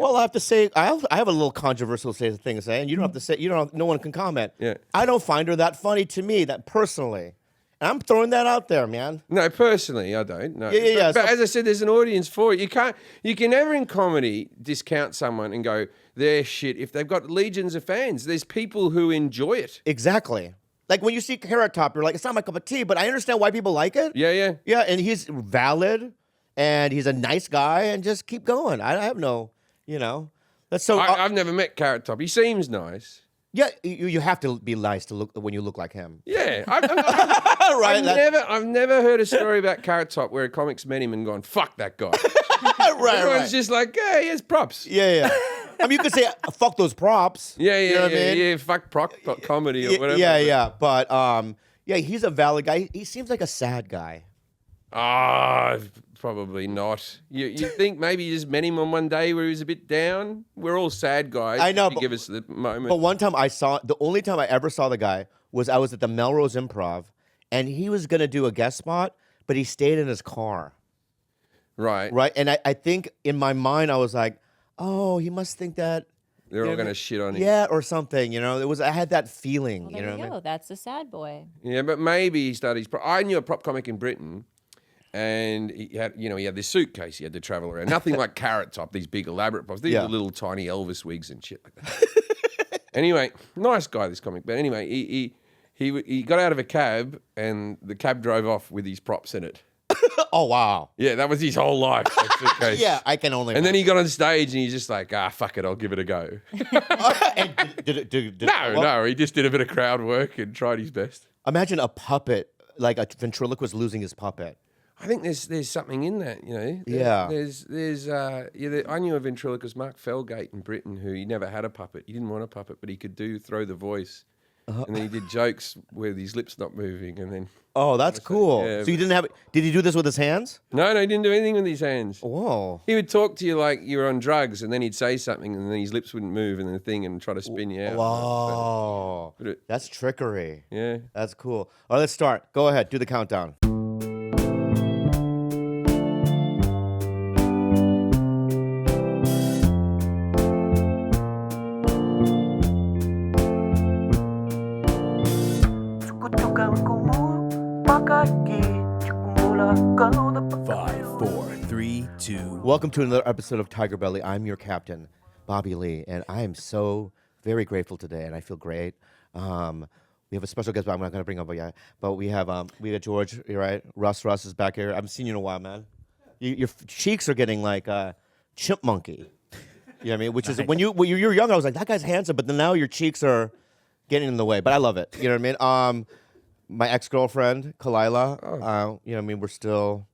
Well, I have to say, I have a little controversial thing to say, and you don't have to say, no one can comment. Yeah. I don't find her that funny to me, that personally. And I'm throwing that out there, man. No, personally, I don't. No. Yeah. But as I said, there's an audience for it. You can never in comedy discount someone and go, they're shit if they've got legions of fans. There's people who enjoy it. Exactly. Like when you see Carrot Top, you're like, it's not my cup of tea, but I understand why people like it. Yeah. Yeah, and he's valid, and he's a nice guy, and just keep going. I have no, That's so. I've never met Carrot Top. He seems nice. Yeah, you have to be nice to look when you look like him. Yeah. I've never heard a story about Carrot Top where a comic's met him and gone, fuck that guy. Everyone's just like, yeah, he has props. Yeah. I mean, you could say, fuck those props. Yeah, you know what I mean? Yeah, fuck prop comedy or whatever. Yeah. But, he's a valid guy. He seems like a sad guy. Probably not. You think maybe you just met him on one day where he was a bit down? We're all sad guys. I know. Give us the moment. But one time the only time I ever saw the guy was I was at the Melrose Improv, and he was going to do a guest spot, but he stayed in his car. Right. And I think in my mind, I was like, oh, he must think that they're all going to shit on him. Yeah, or something. I had that feeling. Well, there you go. That's the sad boy. Yeah, but maybe he started I knew a prop comic in Britain, and he had this suitcase he had to travel around. Nothing like Carrot Top, these big elaborate props. These are little tiny Elvis wigs and shit like that. Anyway, nice guy, this comic. But anyway, he got out of a cab, and the cab drove off with his props in it. Oh, wow. Yeah, that was his whole life. That suitcase. Yeah, I can only. And then he got on stage and he's just like, fuck it, I'll give it a go. No, he just did a bit of crowd work and tried his best. Imagine a puppet, like a ventriloquist losing his puppet. I think there's something in that, Yeah. I knew a ventriloquist, Mark Felgate in Britain, who he never had a puppet. He didn't want a puppet, but he could throw the voice. And then he did jokes with his lips not moving, and then. Oh, that's cool. Yeah, so you didn't have? Did he do this with his hands? No, he didn't do anything with his hands. Whoa. He would talk to you like you were on drugs, and then he'd say something, and then his lips wouldn't move, and try to spin you out. Whoa. That's trickery. Yeah. That's cool. All right, let's start. Go ahead. Do the countdown. Welcome to another episode of TigerBelly. I'm your captain, Bobby Lee, and I am so very grateful today, and I feel great. We have a special guest, but I'm not going to bring up yet. But we got George, you're right? Russ is back here. I haven't seen you in a while, man. Your cheeks are getting like chipmunky. You know what I mean? Which is when you were young, I was like, that guy's handsome, but then now your cheeks are getting in the way. But I love it. You know what I mean? My ex-girlfriend, Khalyla, you know what I mean? We're still...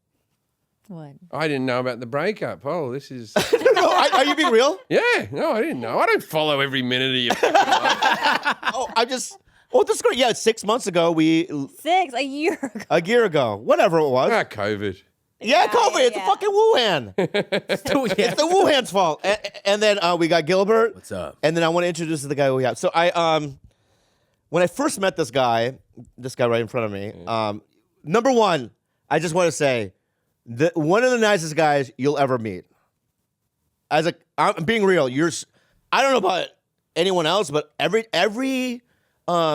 What? I didn't know about the breakup. Oh, this is... No, are you being real? Yeah, no, I didn't know. I don't follow every minute of your this is great. Yeah, 6 months ago, a year ago. A year ago. Whatever it was. COVID. Yeah, COVID. It's a fucking Wuhan. It's the Wuhan's fault. And then we got Gilbert. What's up? And then I want to introduce the guy we have. So when I first met this guy right in front of me, number one, I just want to say, one of the nicest guys you'll ever meet. I'm being real. I don't know about anyone else, but every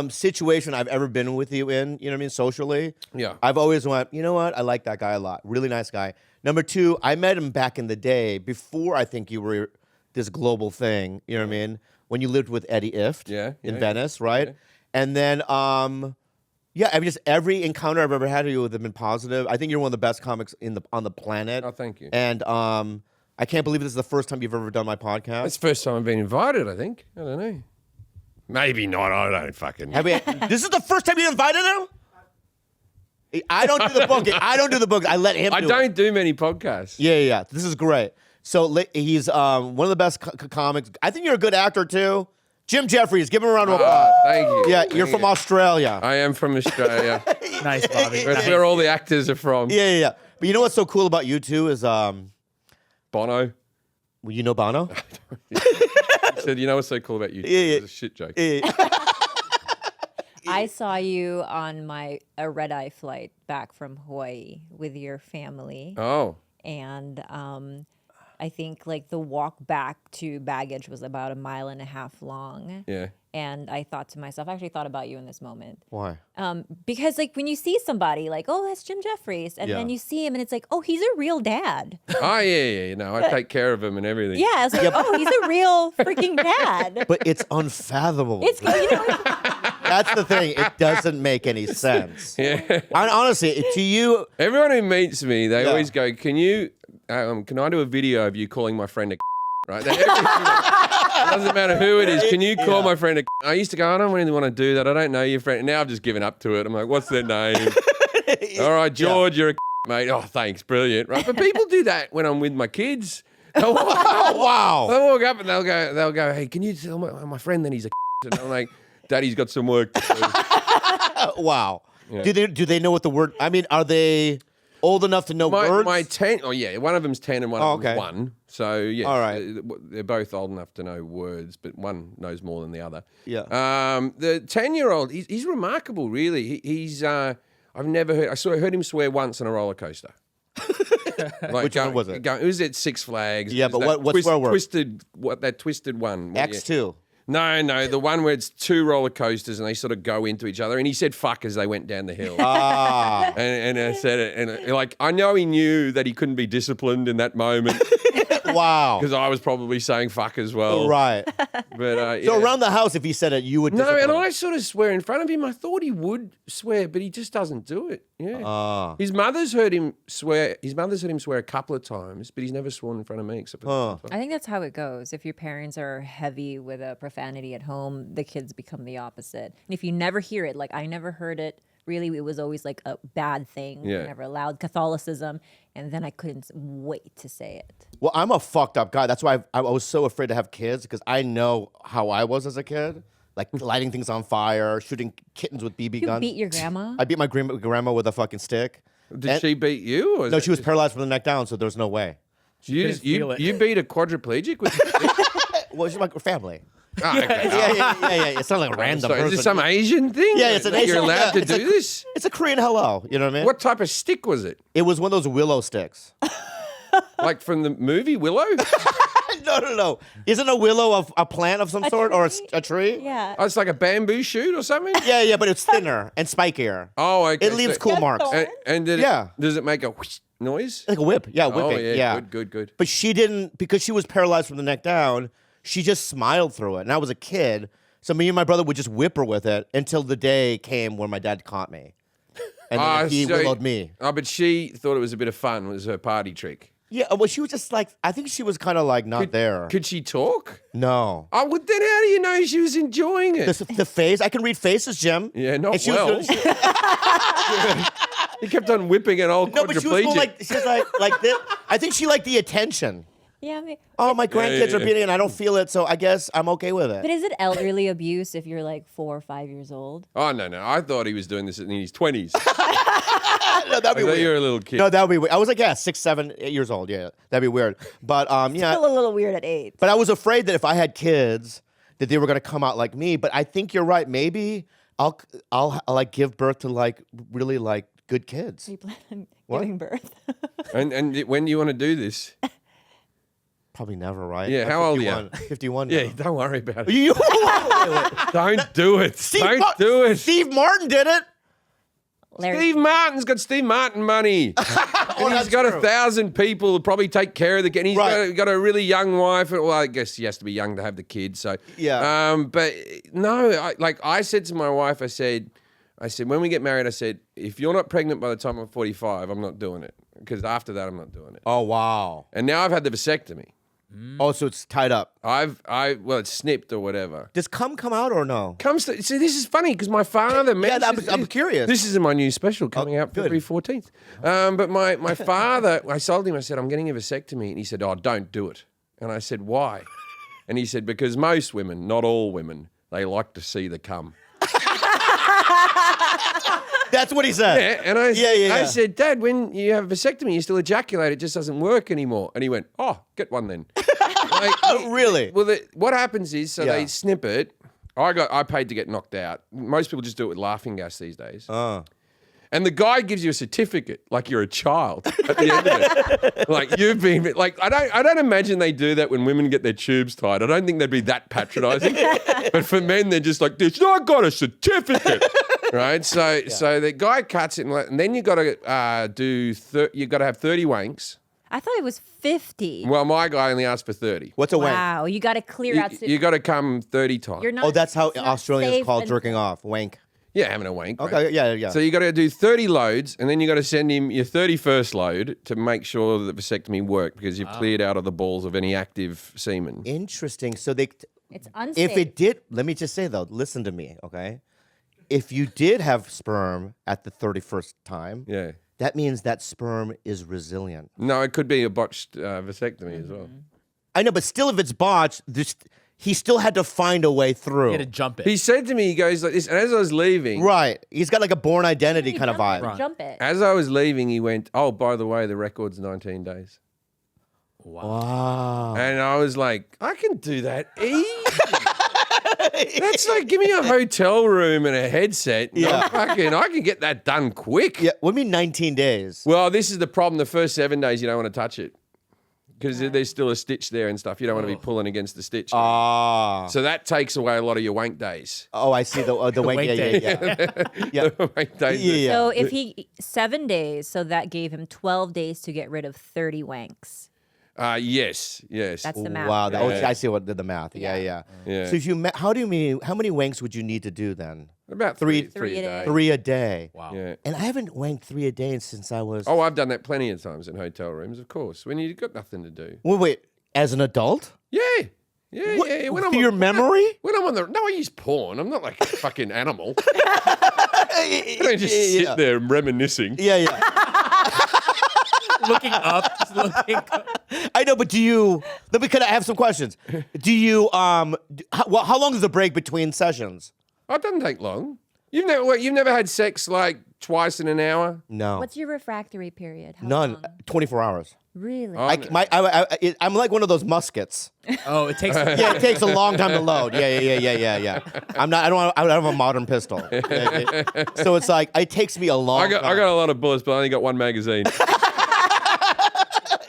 situation I've ever been with you in, you know what I mean, socially, yeah, I've always went, you know what, I like that guy a lot. Really nice guy. Number two, I met him back in the day before I think you were this global thing. You know what I mean? When you lived with Eddie Ift in Venice, right? Yeah. And then. Yeah, I mean, just every encounter I've ever had with you have been positive. I think you're one of the best comics on the planet. Oh, thank you. And I can't believe this is the first time you've ever done my podcast. It's the first time I've been invited, I think. I don't know. Maybe not. I don't fucking know. This is the first time you invited him? I don't do the booking. I let him do it. I don't do many podcasts. Yeah. This is great. So he's one of the best comics. I think you're a good actor, too. Jim Jefferies, give him a round of applause. Thank you. Yeah, you're from Australia. I am from Australia. Nice, Bobby. That's where all the actors are from. Yeah. But you know what's so cool about you, too, is... Bono. Well, you know Bono? He said, you know what's so cool about you? Yeah. It's a shit joke. Yeah. I saw you on a red-eye flight back from Hawaii with your family. Oh. And I think like the walk back to baggage was about 1.5 miles long. Yeah. And I thought to myself, I actually thought about you in this moment. Why? Because like when you see somebody like, oh, that's Jim Jefferies, and then you see him and it's like, oh, he's a real dad. Oh, yeah. You know, I take care of him and everything. Yeah, I was like, oh, he's a real freaking dad. But it's unfathomable. It's, you know, That's the thing. It doesn't make any sense. Yeah. And honestly, to you, Everyone who meets me, they always go, can I do a video of you calling my friend a right? It doesn't matter who it is. Can you call my friend a I used to go, I don't really want to do that. I don't know your friend. Now I've just given up to it. I'm like, what's their name? All right, George, you're a mate. Oh, thanks. Brilliant. Right. But people do that when I'm with my kids. They'll wow. They'll walk up and they'll go, hey, can you tell my friend that he's a and I'm like, Daddy's got some work to do. Wow. Yeah. Do they know what the word? I mean, are they old enough to know words? My 10. Oh yeah, one of them's 10 and one of them's okay. 1. So yeah, all right. They're both old enough to know words, but one knows more than the other. Yeah. The 10-year-old, he's remarkable, really. He's I've never heard. I heard him swear once on a roller coaster. Like, Which one was it? It was at Six Flags. Yeah, It was but what swear word? That twisted one. X2. No, the one where it's 2 roller coasters and they sort of go into each other. And he said fuck as they went down the hill. Ah. And I said it, and like I know he knew that he couldn't be disciplined in that moment Wow. because I was probably saying fuck as well. Right. But So yeah. around the house, if he said it, you would. No, and discipline him. I sort of swear in front of him. I thought he would swear, but he just doesn't do it. Yeah. Ah. His mother's heard him swear. His mother's heard him swear a couple of times, but he's never sworn in front of me except for I think that's how it goes. If your parents are heavy with a profanity at home, the kids become the opposite. And if you never hear it, like I never heard it, really, it was always like a bad thing. Yeah. I never allowed Catholicism. And then I couldn't wait to say it. Well, I'm a fucked up guy. That's why I was so afraid to have kids because I know how I was as a kid. Like lighting things on fire, shooting kittens with BB You guns. beat your grandma? I beat my grandma with a fucking stick. Did she beat you? Or No, she was paralyzed from the neck down, so there's no way. You feel it. beat a quadriplegic with Well, she's my family. Oh, okay. Yeah. It's not like a random Sorry, is person. this some Asian thing? Yeah, it's an that Asian. You're allowed to it's do a, this? It's a Korean hello. You know what I mean? What type of stick was it? It was one of those willow sticks. Like from the movie Willow? No. Isn't a willow a plant of some sort or a tree? Yeah. Oh, it's like a bamboo shoot or something? Yeah, but it's thinner and spikier. Oh, okay. It leaves cool marks. And does it make a whoosh noise? Like a whip. Yeah, whipping. Oh, yeah. Good. But she didn't, because she was paralyzed from the neck down, she just smiled through it. And I was a kid, so me and my brother would just whip her with it until the day came where my dad caught me. And then he willowed me. Oh, but she thought it was a bit of fun. It was her party trick. Yeah, well, she was just like, I think she was kind of like not there. Could she talk? No. Oh, well, then how do you know she was enjoying it? The face, I can read faces, Jim. Yeah, not And she well. Was, You kept on whipping an old no, but she was more quadriplegic. she was like this. I think she liked the attention. Yeah, I mean, Oh, my grandkids yeah. are beating it and I don't feel it, so I guess I'm okay with it. but is it elderly abuse if you're like 4 or 5 years old? Oh, no. I thought he was doing this in his 20s. No, that'd be I thought weird. you were a little kid. No, that would be weird. I was like, 6, 7, 8 years old. Yeah, that'd be weird. But yeah, Still a little weird at 8. but I was afraid that if I had kids, that they were gonna come out like me. But I think you're right. Maybe I'll like give birth to like really like good kids. You plan on What? giving birth? And when do you want to do this? Probably never, right? Yeah, I'm how old are you? 51. 51 now. Yeah, don't worry about it. You, Don't do it. Don't do it. Steve Martin did it. Larry, Steve Martin's got Steve Martin money. And he's that's got true. 1,000 people who probably take care of the kid. And he's Right. got a really young wife. Well, I guess he has to be young to have the kid. So Yeah. But no, I said to my wife, I said, when we get married, I said, if you're not pregnant by the time I'm 45, I'm not doing it. Because after that, I'm not doing it. Oh wow. And now I've had the vasectomy. Oh, so it's tied up. Well, it's snipped or whatever. Does cum come out or no? See, this is funny because my father. I'm curious. This is in my new special coming out good. February 14th. But my father, I told him, I said, I'm getting a vasectomy. And he said, oh, don't do it. And I said, why? And he said, because most women, not all women, they like to see the cum. That's what he said. Yeah, and I Yeah. said, Dad, when you have a vasectomy, you still ejaculate. It just doesn't work anymore. And he went, oh, get one then. Really? Well, what happens is, Yeah. they snip it. I paid to get knocked out. Most people just do it with laughing gas these days. And the guy gives you a certificate like you're a child at the end of it. Like you've been like I don't imagine they do that when women get their tubes tied. I don't think they'd be that patronizing. But for men, they're just like this. I got a certificate. Right? So the guy cuts it and then you got to you got to have 30 wanks. I thought it was 50. Well, my guy only asked for 30. What's a wank? Wow, you got to clear out. You got to come 30 times. You're not. Oh, that's how it's not Australians safe call and- jerking off. Wank. Yeah, having a wank. Okay, right? yeah. So you got to do 30 loads, and then you got to send him your 31st load to make sure that the vasectomy worked because you've cleared out of the balls of any active semen. Interesting. So It's unsafe. if it did, let me just say though, listen to me, okay? If you did have sperm at the 31st time, Yeah. that means that sperm is resilient. No, it could be a botched vasectomy as well. I know, but still, if it's botched, he still had to find a way through. You had to jump it. He said to me, he goes like this, and as I was leaving, Right. He's got like a Born Identity kind of vibe. Jump it. as I was leaving, he went, "Oh, by the way, the record's 19 days." Wow. And I was like, I can do that easy. That's like, give me a hotel room and a headset. Yeah. I can get that done quick. Yeah. What do you mean 19 days? Well, this is the problem. The first 7 days, you don't want to touch it because there's still a stitch there and stuff. You don't want to be pulling against the stitch. Ah. So that takes away a lot of your wank days. Oh, I see the wank. wank Yeah. Yeah. The wank days. Yeah. So if 7 days, so that gave him 12 days to get rid of 30 wanks. Yes. That's the math. Wow. right? I see what did the math. Yeah. Yeah. So if how many wanks would you need to do then? About Three three a day. 3 a day. Wow. Yeah. And I haven't wanked 3 a day since I was. Oh, I've done that plenty of times in hotel rooms, of course, when you've got nothing to do. Wait. As an adult? Yeah. Yeah. What, Yeah. through your memory? When I'm on the... No, I use porn. I'm not like a fucking animal. I don't just sit there reminiscing. Yeah. Looking up, just looking up. I know, but do you? Can I have some questions? Do you? How long is the break between sessions? Oh, it doesn't take long. You've never had sex like twice in an hour? No, What's your refractory period? How none. long? 24 hours. Really? Oh, I'm like one of those muskets. Oh, it takes. Yeah, it takes a long time to load. Yeah. I don't have a modern pistol. So it's like it takes me a long. I got a lot of bullets, but I only got one magazine.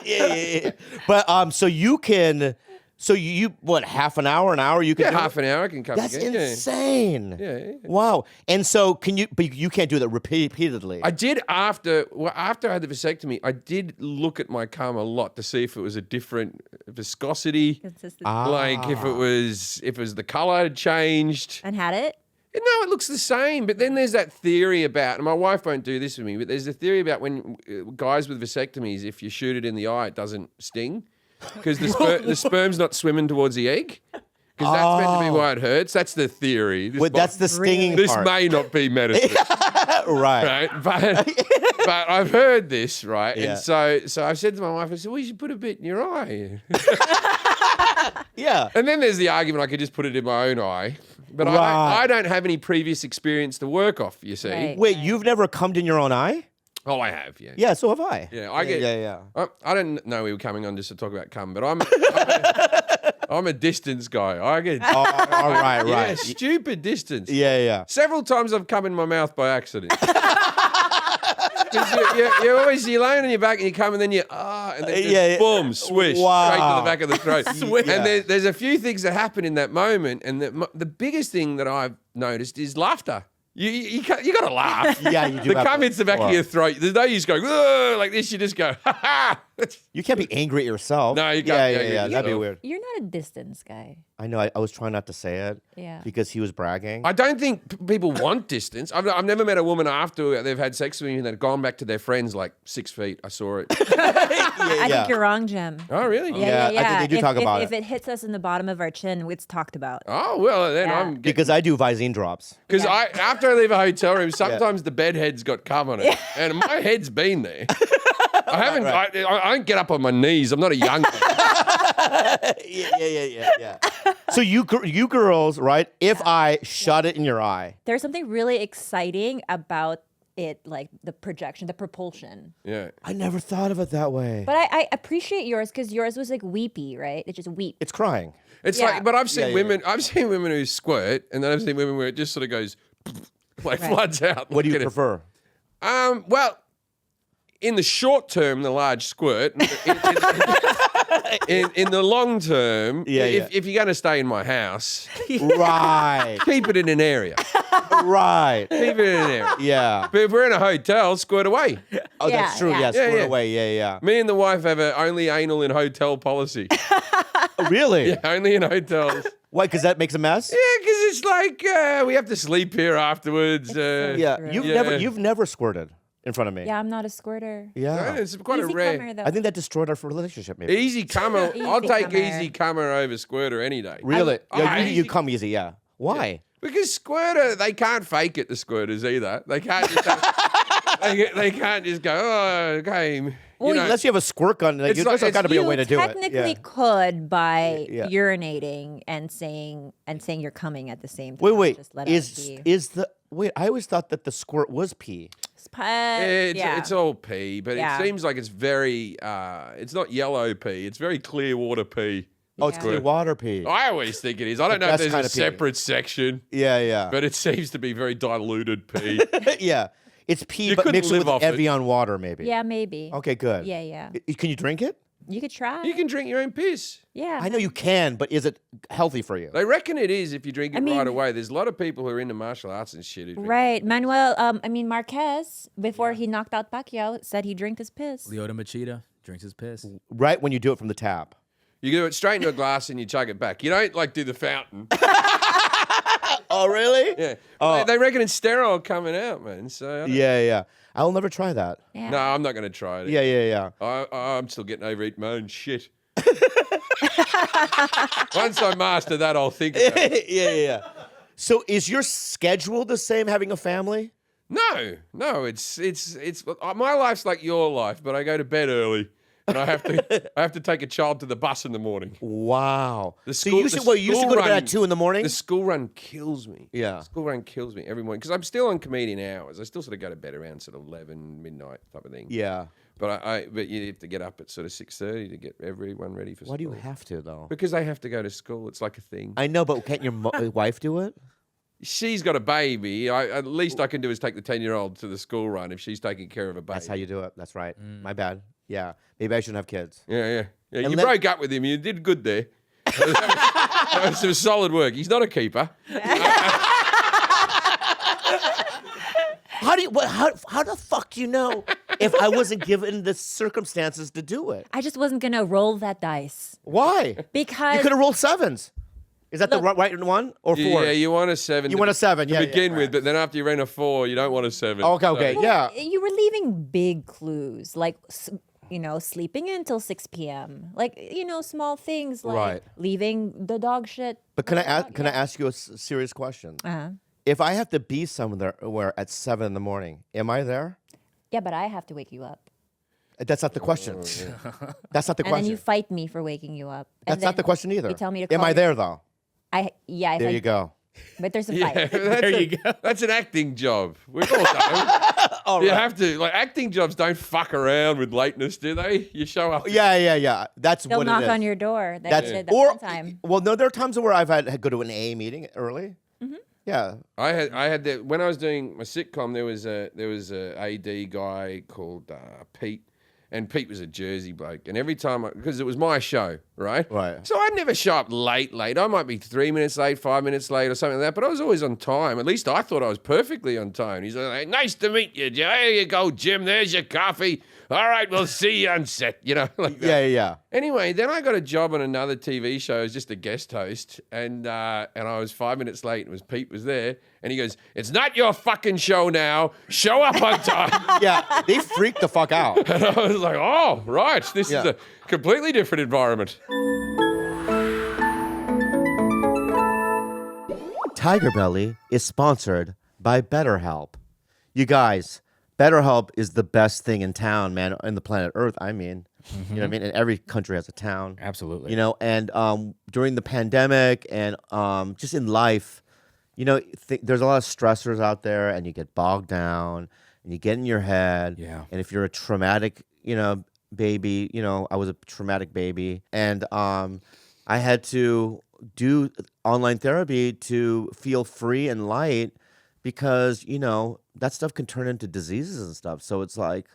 Yeah. But so you can. So you what? Half an hour, an hour? You can. Yeah, do half it? an hour I can come That's again. insane. Yeah. Wow. And so can you? But you can't do that repeatedly. I did after I had the vasectomy. I did look at my cum a lot to see if it was a different viscosity, Consistency. like if it was the color had changed. And had it? No, it looks the same. But then there's that theory about, and my wife won't do this with me, but there's a theory about when guys with vasectomies, if you shoot it in the eye, it doesn't sting because the sperm's not swimming towards the egg. Because that's meant to be why it hurts. That's the theory. That's the stinging This part. may not be medicine. Right. Right, but I've heard this, right? Yeah. And so I said to my wife, I said, well, you should put a bit in your eye. Yeah. And then there's the argument I could just put it in my own eye. But Right. I don't have any previous experience to work off, you see. Right. Wait, you've never cummed in your own eye? Oh, I have, yeah. Yeah, so have I. Yeah, I get. Yeah. I didn't know we were coming on just to talk about cum, but I'm a distance guy. I get Oh, all right. yeah, stupid distance. Yeah. Several times I've come in my mouth by accident. 'Cause you're laying on your back and you come and then and then just boom, swish, Wow. straight to the back of the throat. Swish. And there's a few things that happen in that moment, and the biggest thing that I've noticed is laughter. You got to laugh. Yeah, you do The have cum to hits the back of laugh. your throat. There's no use going "Ugh," like this. You just go, ha ha. You can't be angry at yourself. No, you can't Yeah, be angry at that'd be yourself. weird. You're not a distance guy. I know. I was trying not to say it. Yeah. Because he was bragging. I don't think people want distance. I've never met a woman after they've had sex with me and they've gone back to their friends like 6 feet. I saw it. I think you're wrong, Jim. Oh, really? Yeah, I think they do talk about If it. it hits us in the bottom of our chin, it's talked about. Oh, well, then Yeah. I'm... Because I do Visine drops. Because Yeah. after I leave a hotel room, sometimes the bed head's got cum on it. And my head's been there. I haven't... I don't get up on my knees. I'm not a young man. Yeah. So you girls, right? If I shut it in your eye. There's something really exciting about it, like the projection, the propulsion. Yeah. I never thought of it that way. But I appreciate yours because yours was like weepy, right? It just weep. It's crying. It's Yeah. like... But I've seen Yeah. women... I've seen women who squirt, and then I've seen women where it just sort of goes... like Right. floods out. What do you Look at it. prefer? Well, in the short term, the large squirt. In the long term, if you're going to stay in my house, Right. keep it in an area. Right. Keep it in an area. Yeah. But if we're in a hotel, squirt away. Oh, that's true. Yeah. Squirt away. Yeah. Me and the wife have a only anal in hotel policy. Oh, really? Yeah, only in hotels. Why? Because that makes a mess. Yeah, because it's like we have to sleep here afterwards. Yeah. True. You've never squirted in front of me. Yeah, I'm not a squirter. Yeah. It's quite Easy a rare. comer, though. I think that destroyed our relationship. Maybe. Easy comer. I'll take comer. easy comer over squirter any day. Really? Yeah, you easy- come easy. Yeah. Why? Because squirter, they can't fake it. The squirters either. They can't just. They can't just go. Oh, okay. Well, unless you have a squirt gun, like, It's there's like- got to be a You way to do it. technically Yeah. could by Yeah. urinating and saying you're coming at the same time. Wait. Just let out pee. Is the wait? I always thought that the squirt was pee. It's all pee, but Yeah. it seems like it's very. It's not yellow pee. It's very clear water pee. Oh, it's Yeah. clear water pee. I always think it is. I don't know if best there's kind a of pee. separate section, Yeah. but it seems to be very diluted pee. Yeah. It's pee, You but couldn't mixed live with off it. Evian water, maybe. Yeah, maybe. Okay, good. Yeah. Can you drink it? You could try. You can drink your own piss. Yeah. I know you can, but is it healthy for you? They reckon it is if you drink it mean- right away. There's a lot of people who are into martial arts and shit. Who drink Right. Marquez, before he knocked out Pacquiao, said he drank his piss. Lyoto Machida drinks his piss. Right when you do it from the tap. You do it straight into a glass and you chug it back. You don't like do the fountain. Oh, really? Yeah. Oh. They reckon it's sterile coming out, man. So I don't- Yeah. I'll never try that. Yeah. No, I'm not going to try it. Yeah. I'm still getting over eating my own shit. Once I master that, I'll think about it. yeah. So is your schedule the same having a family? No, it's my life's like your life, but I go to bed early, and I have to take a child to the bus in the morning. Wow. The So school- you used the to, you used to school go to bed run- at 2 in the morning? The school run kills me. Yeah. The school run kills me every morning because I'm still on comedian hours. I still sort of go to bed around sort of 11 midnight type of thing. Yeah. But but you have to get up at sort of 6:30 to get everyone ready for school. Why do you have to, though? Because they have to go to school. It's like a thing. I know, but can't your wife do it? She's got a baby. At least I can do is take the 10-year-old to the school run if she's taking care of a baby. That's how you do it. That's right. My bad. Yeah. Maybe I shouldn't have kids. Yeah. You let- broke up with him. You did good there. that was some solid work. He's not a keeper. How the fuck do you know if I wasn't given the circumstances to do it? I just wasn't gonna roll that dice Why? because You could have rolled sevens. Is that the Look- right one or four? Yeah, you want a 7. You want a 7, to yeah, begin yeah. with, but then after you ran a 4, you don't want a 7. Okay. So- Yeah. you were leaving big clues, like sleeping until 6 p.m. Like small things like Right. leaving the dog shit. But can I ask you a serious question? Uh-huh. If I have to be somewhere at 7 in the morning, am I there? Yeah, but I have to wake you up, That's not the question. That's not the and question. then you fight me for waking you up. And That's not then the question either. You tell me to. Am call I you- there though? I There fight you go. But there's a Yeah, fight. There you go. That's an acting job. We've all done it. You have to, acting jobs don't fuck around with lateness, do they? You show up. Yeah. That's They'll what knock it is. on your door. That's Did that or one time. well, no, there are times where I've had to go to an AA meeting early. Mm-hmm. Yeah. I had that when I was doing my sitcom. There was a AD guy called Pete, and Pete was a Jersey bloke. And every time, because it was my show, right? Right. So I'd never show up late. I might be 3 minutes late, 5 minutes late, or something like that. But I was always on time. At least I thought I was perfectly on time. He's like, "Nice to meet you, Jim. There you go, Jim. There's your coffee. All right, we'll see you on set." Like that. Yeah. Anyway, then I got a job on another TV show as just a guest host, and I was 5 minutes late. And Pete was there, and he goes, "It's not your fucking show now. Show up on time." Yeah. They freaked the fuck out. And I was like, "Oh, right. This Yeah. is a completely different environment." TigerBelly is sponsored by BetterHelp. You guys, BetterHelp is the best thing in town, man, in the planet Earth. I mean, you know what I mean? And every country has a town. Absolutely. And during the pandemic and just in life, there's a lot of stressors out there, and you get bogged down, and you get in your head. Yeah. And if you're a traumatic, baby, I was a traumatic baby, and I had to do online therapy to feel free and light because, that stuff can turn into diseases and stuff. So it's like,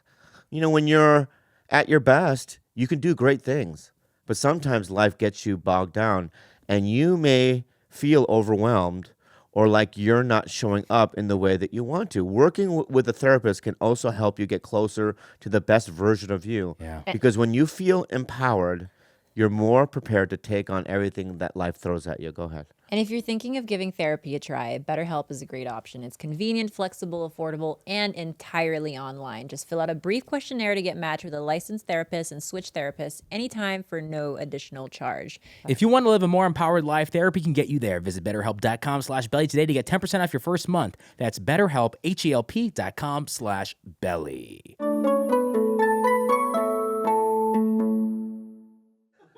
when you're at your best, you can do great things. But sometimes life gets you bogged down and you may feel overwhelmed or like you're not showing up in the way that you want to. Working with a therapist can also help you get closer to the best version of you. Yeah. Because when you feel empowered, you're more prepared to take on everything that life throws at you. Go ahead. And if you're thinking of giving therapy a try, BetterHelp is a great option. It's convenient, flexible, affordable, and entirely online. Just fill out a brief questionnaire to get matched with a licensed therapist and switch therapists anytime for no additional charge. If you want to live a more empowered life, therapy can get you there. Visit BetterHelp.com/belly today to get 10% off your first month. That's BetterHelp, HELP.com/belly.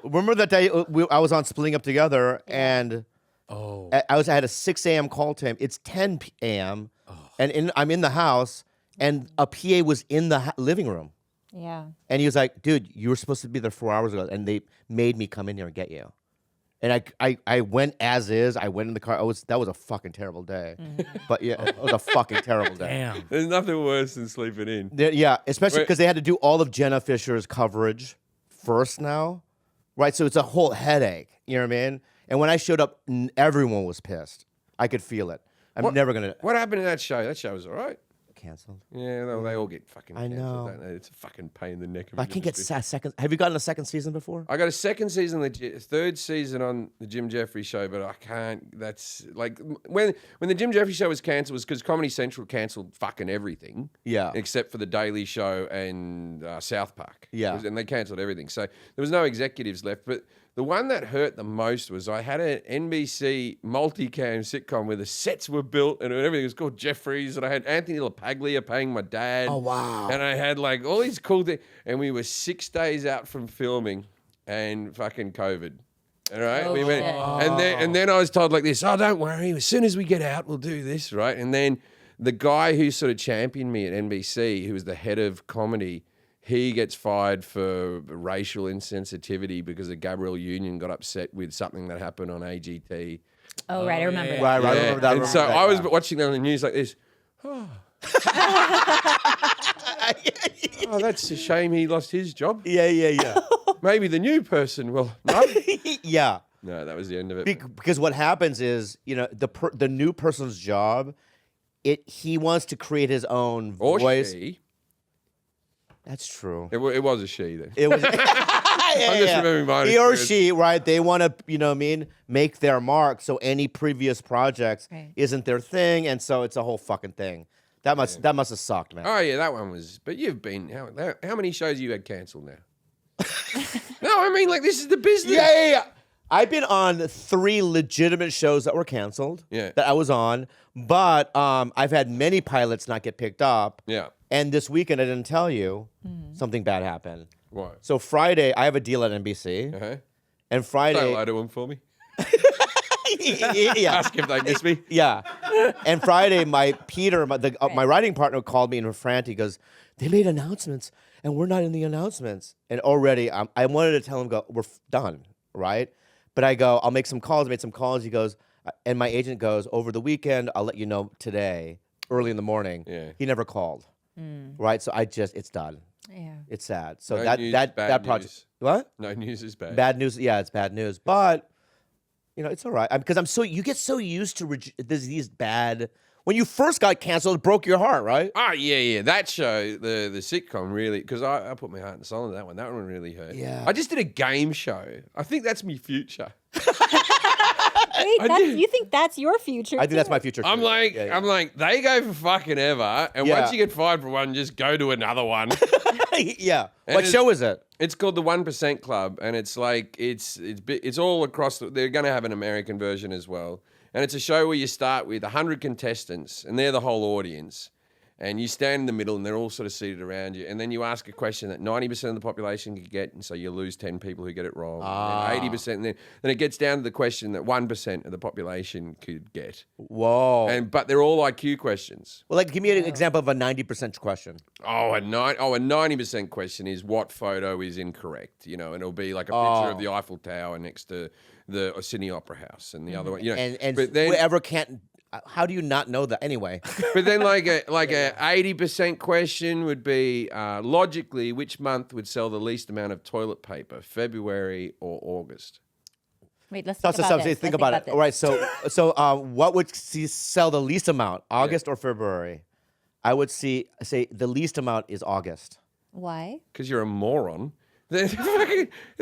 Remember that day I was on Splitting Up Together, and I had a 6 a.m. call to him. It's 10 a.m., and I'm in the house, and a PA was in the living room. Yeah. And he was like, dude, you were supposed to be there 4 hours ago, and they made me come in here and get you. And I went as is. I went in the car. That was a fucking terrible day. But yeah, it was a fucking terrible day. Damn. There's nothing worse than sleeping in. Yeah, especially because they had to do all of Jenna Fisher's coverage first now. Right, so it's a whole headache. You know what I mean? And when I showed up, everyone was pissed. I could feel it. I'm never gonna What happened to that show? That show was all right. canceled. Yeah, they all get fucking I cancelled, know. don't they? It's a fucking pain in the neck. Of I an can't get industry. second. Have you gotten a second season before? I got a second season, third season on the Jim Jefferies show, but I can't. That's like when the Jim Jefferies show was cancelled was because Comedy Central cancelled fucking everything. Yeah. Except for the Daily Show and South Park. Yeah. And they cancelled everything, so there was no executives left. But the one that hurt the most was I had an NBC multicam sitcom where the sets were built and everything was called Jefferies, and I had Anthony LaPaglia playing my dad. Oh, wow. And I had like all these cool things, and we were 6 days out from filming, and fucking COVID. All right, Oh, we went, shit. and then I was told like this: oh, don't worry, as soon as we get out, we'll do this, right? And then the guy who sort of championed me at NBC, who was the head of comedy, he gets fired for racial insensitivity because the Gabrielle Union got upset with something that happened on AGT. Oh, right. I remember that. Right, I Yeah. remember that. And so I was watching that on the news like this. Oh, that's a shame he lost his job. Yeah. Maybe the new person will. No, Yeah. no, that was the end of it. Because what happens is, the new person's job, he wants to create his own Or voice. she. That's true. It was a she then. It was. I'm just remembering my He or experience. she, right? They want to, make their mark. So any previous projects Right. isn't their thing, and so it's a whole fucking thing. That must have sucked, man. Oh yeah, that one was. But you've been how many shows you had cancelled now? No, I mean like this is the business. Yeah. I've been on 3 legitimate shows that were canceled. Yeah. That I was on, but I've had many pilots not get picked up. Yeah. And this weekend, I didn't tell you, something bad happened. What? So Friday, I have a deal at NBC, Uh-huh. and Say Friday, hello to him for me. yeah, Ask if they miss me. yeah. And Friday, my writing partner called me in a front. He goes, "They made announcements, and we're not in the announcements." And already, I wanted to tell him, "We're done, right?" But I go, "I'll make some calls." Made some calls. He goes, and my agent goes, "Over the weekend, I'll let you know today, early in the morning." Yeah. He never called, right? So it's done. Yeah. It's sad. So No that news, that bad that project. news. What? No news is bad. Bad news. Yeah, it's bad news. But it's all right because you get so used to these bad. When you first got canceled, it broke your heart, right? Oh yeah. That show, the sitcom, really, because I put my heart and soul into that one. That one really hurt. Yeah. I just did a game show. I think that's me future. Wait, you think that's your future? I think that's my future. I'm too. like, Yeah, yeah. I'm like, they go for fucking ever, and Yeah. once you get fired for one, just go to another one. Yeah. And What it's- show is it? It's called the 1% Club, and it's like it's all across. They're going to have an American version as well, and it's a show where you start with 100 contestants, and they're the whole audience, and you stand in the middle, and they're all sort of seated around you, and then you ask a question that 90% of the population could get, and so you lose 10 people who get it wrong, and 80%, and then it gets down to the question that 1% of the population could get, Whoa. but they're all IQ questions. Well, give me an example of a 90% question. Oh, a 90% question is what photo is incorrect, and it'll be like a picture of the Eiffel Tower next to the Sydney Opera House, and the other one, And but then whoever can't How do you not know that? Anyway, But then like a 80% question would be logically, which month would sell the least amount of toilet paper, February or August? Wait, let's stop, think stop, about this. think Let's about it. this. All right, so what would sell the least amount, August or February? I would say the least amount is August. Why? Because you're a moron.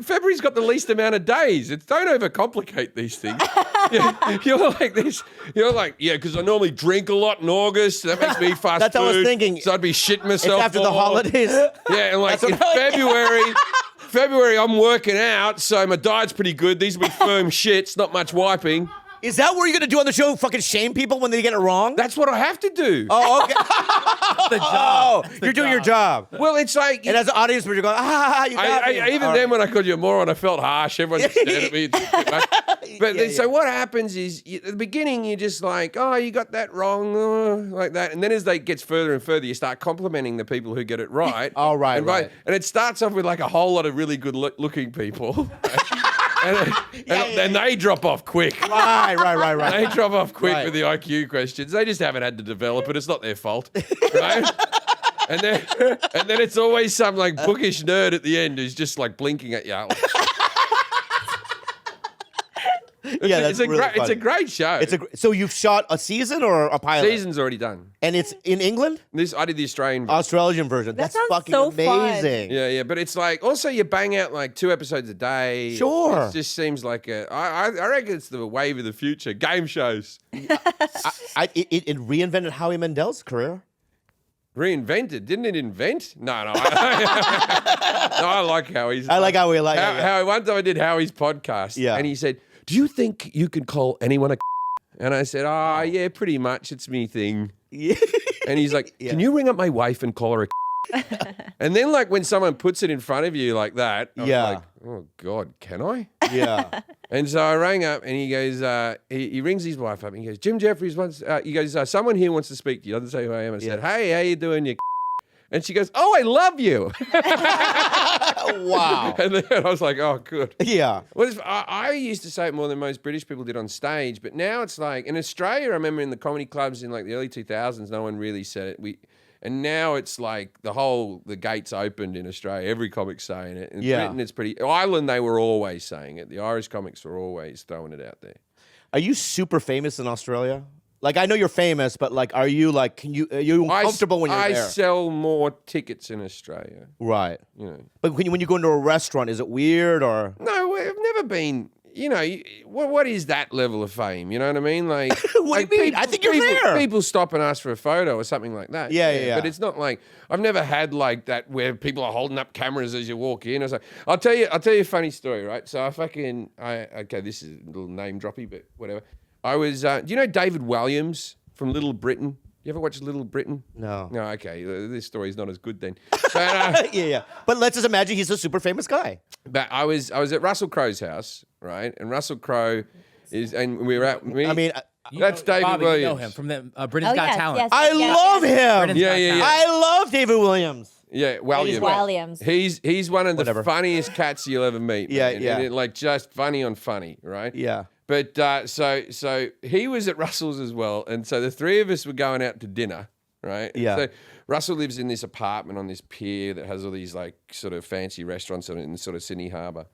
February's got the least amount of days. Don't overcomplicate these things. You're like this. You're like, yeah, because I normally drink a lot in August. That makes me fast That's food. what I was thinking. So I'd be shitting myself. It's after the more. holidays. Yeah, and like in February, I'm working out, so my diet's pretty good. These will be firm shits, not much wiping. Is that what you're gonna do on the show? Fucking shame people when they get it wrong? That's what I have to do. Oh, okay. The job. Oh, you're doing your job. Well, it's like... And as an audience member, you're going, you got me. Even All then, right. when I called you a moron, I felt harsh. Everyone just stared at me. But so what happens is, at the beginning, you're just like, oh, you got that wrong, like that. And then as they gets further and further, you start complimenting the people who get it right. Oh, right, and right. And it starts off with like a whole lot of really good looking people. And they drop off quick. Right. They drop off quick Right. with the IQ questions. They just haven't had to develop it. It's not their fault. Right? And then it's always some like bookish nerd at the end who's just like blinking at you. That's really funny. It's a great show. So you've shot a season or a pilot? Season's already done. And it's in England? I did the Australian version. Australian version. That's sounds fucking so fun. amazing. Yeah, but it's like also you bang out like 2 episodes a day. Sure. It just seems like I reckon it's the wave of the future. Game shows. It reinvented Howie Mandel's career. Reinvented, didn't it invent? No, I like Howie's. I like Howie. Howie. One time I did Howie's podcast, and he said, "Do you think you can call anyone a?" And I said, "Oh, yeah, pretty much. It's me thing." Yeah. And he's like, "Can you ring up my wife and call her a?" And then, like, when someone puts it in front of you like that, I'm like, "Oh God, can I?" Yeah. And so I rang up, and he goes, he rings his wife up, and he goes, "Jim Jefferies wants." He goes, "Someone here wants to speak to you." Doesn't say who I am. I said, "Hey, how you doing, you?" And she goes, "Oh, I love you." Wow. And then I was like, "Oh, good." Yeah. Well, I used to say it more than most British people did on stage, but now it's like in Australia. I remember in the comedy clubs in like the early 2000s, no one really said it. And now it's like the gates opened in Australia. Every comic's saying it. In Britain, it's pretty. Ireland, they were always saying it. The Irish comics were always throwing it out there. Are you super famous in Australia? Like, I know you're famous, but like, are you like, are you comfortable when you're there? I sell more tickets in Australia. Right. You know. But when you go into a restaurant, is it weird or? No, I've never been. You know, what is that level of fame? You know what I mean? Like, What do you mean? I think you're there. People stop and ask for a photo or something like that. Yeah. But it's not like I've never had like that where people are holding up cameras as you walk in. I was like, I'll tell you a funny story, right? So okay, this is a little name droppy, but whatever. I was, do you know David Walliams from Little Britain? You ever watch Little Britain? No. No, okay. This story's not as good then. But, Yeah. But let's just imagine he's a super famous guy. But I was at Russell Crowe's house, right? And Russell Crowe and we were at me. I mean, that's David Bobby, Williams. You know him from the Britain's Oh, Got yes, Talent. yes. I love him. Britain's Yeah, Got yeah, Talent. yeah. I love David Williams. Yeah, Williams. Williams. He's one of the Whatever. funniest cats you'll ever meet. Yeah, man. yeah. And like just funny on funny, right? Yeah. But so he was at Russell's as well, and so the three of us were going out to dinner, right? Yeah. So Russell lives in this apartment on this pier that has all these like sort of fancy restaurants in sort of Sydney Harbour.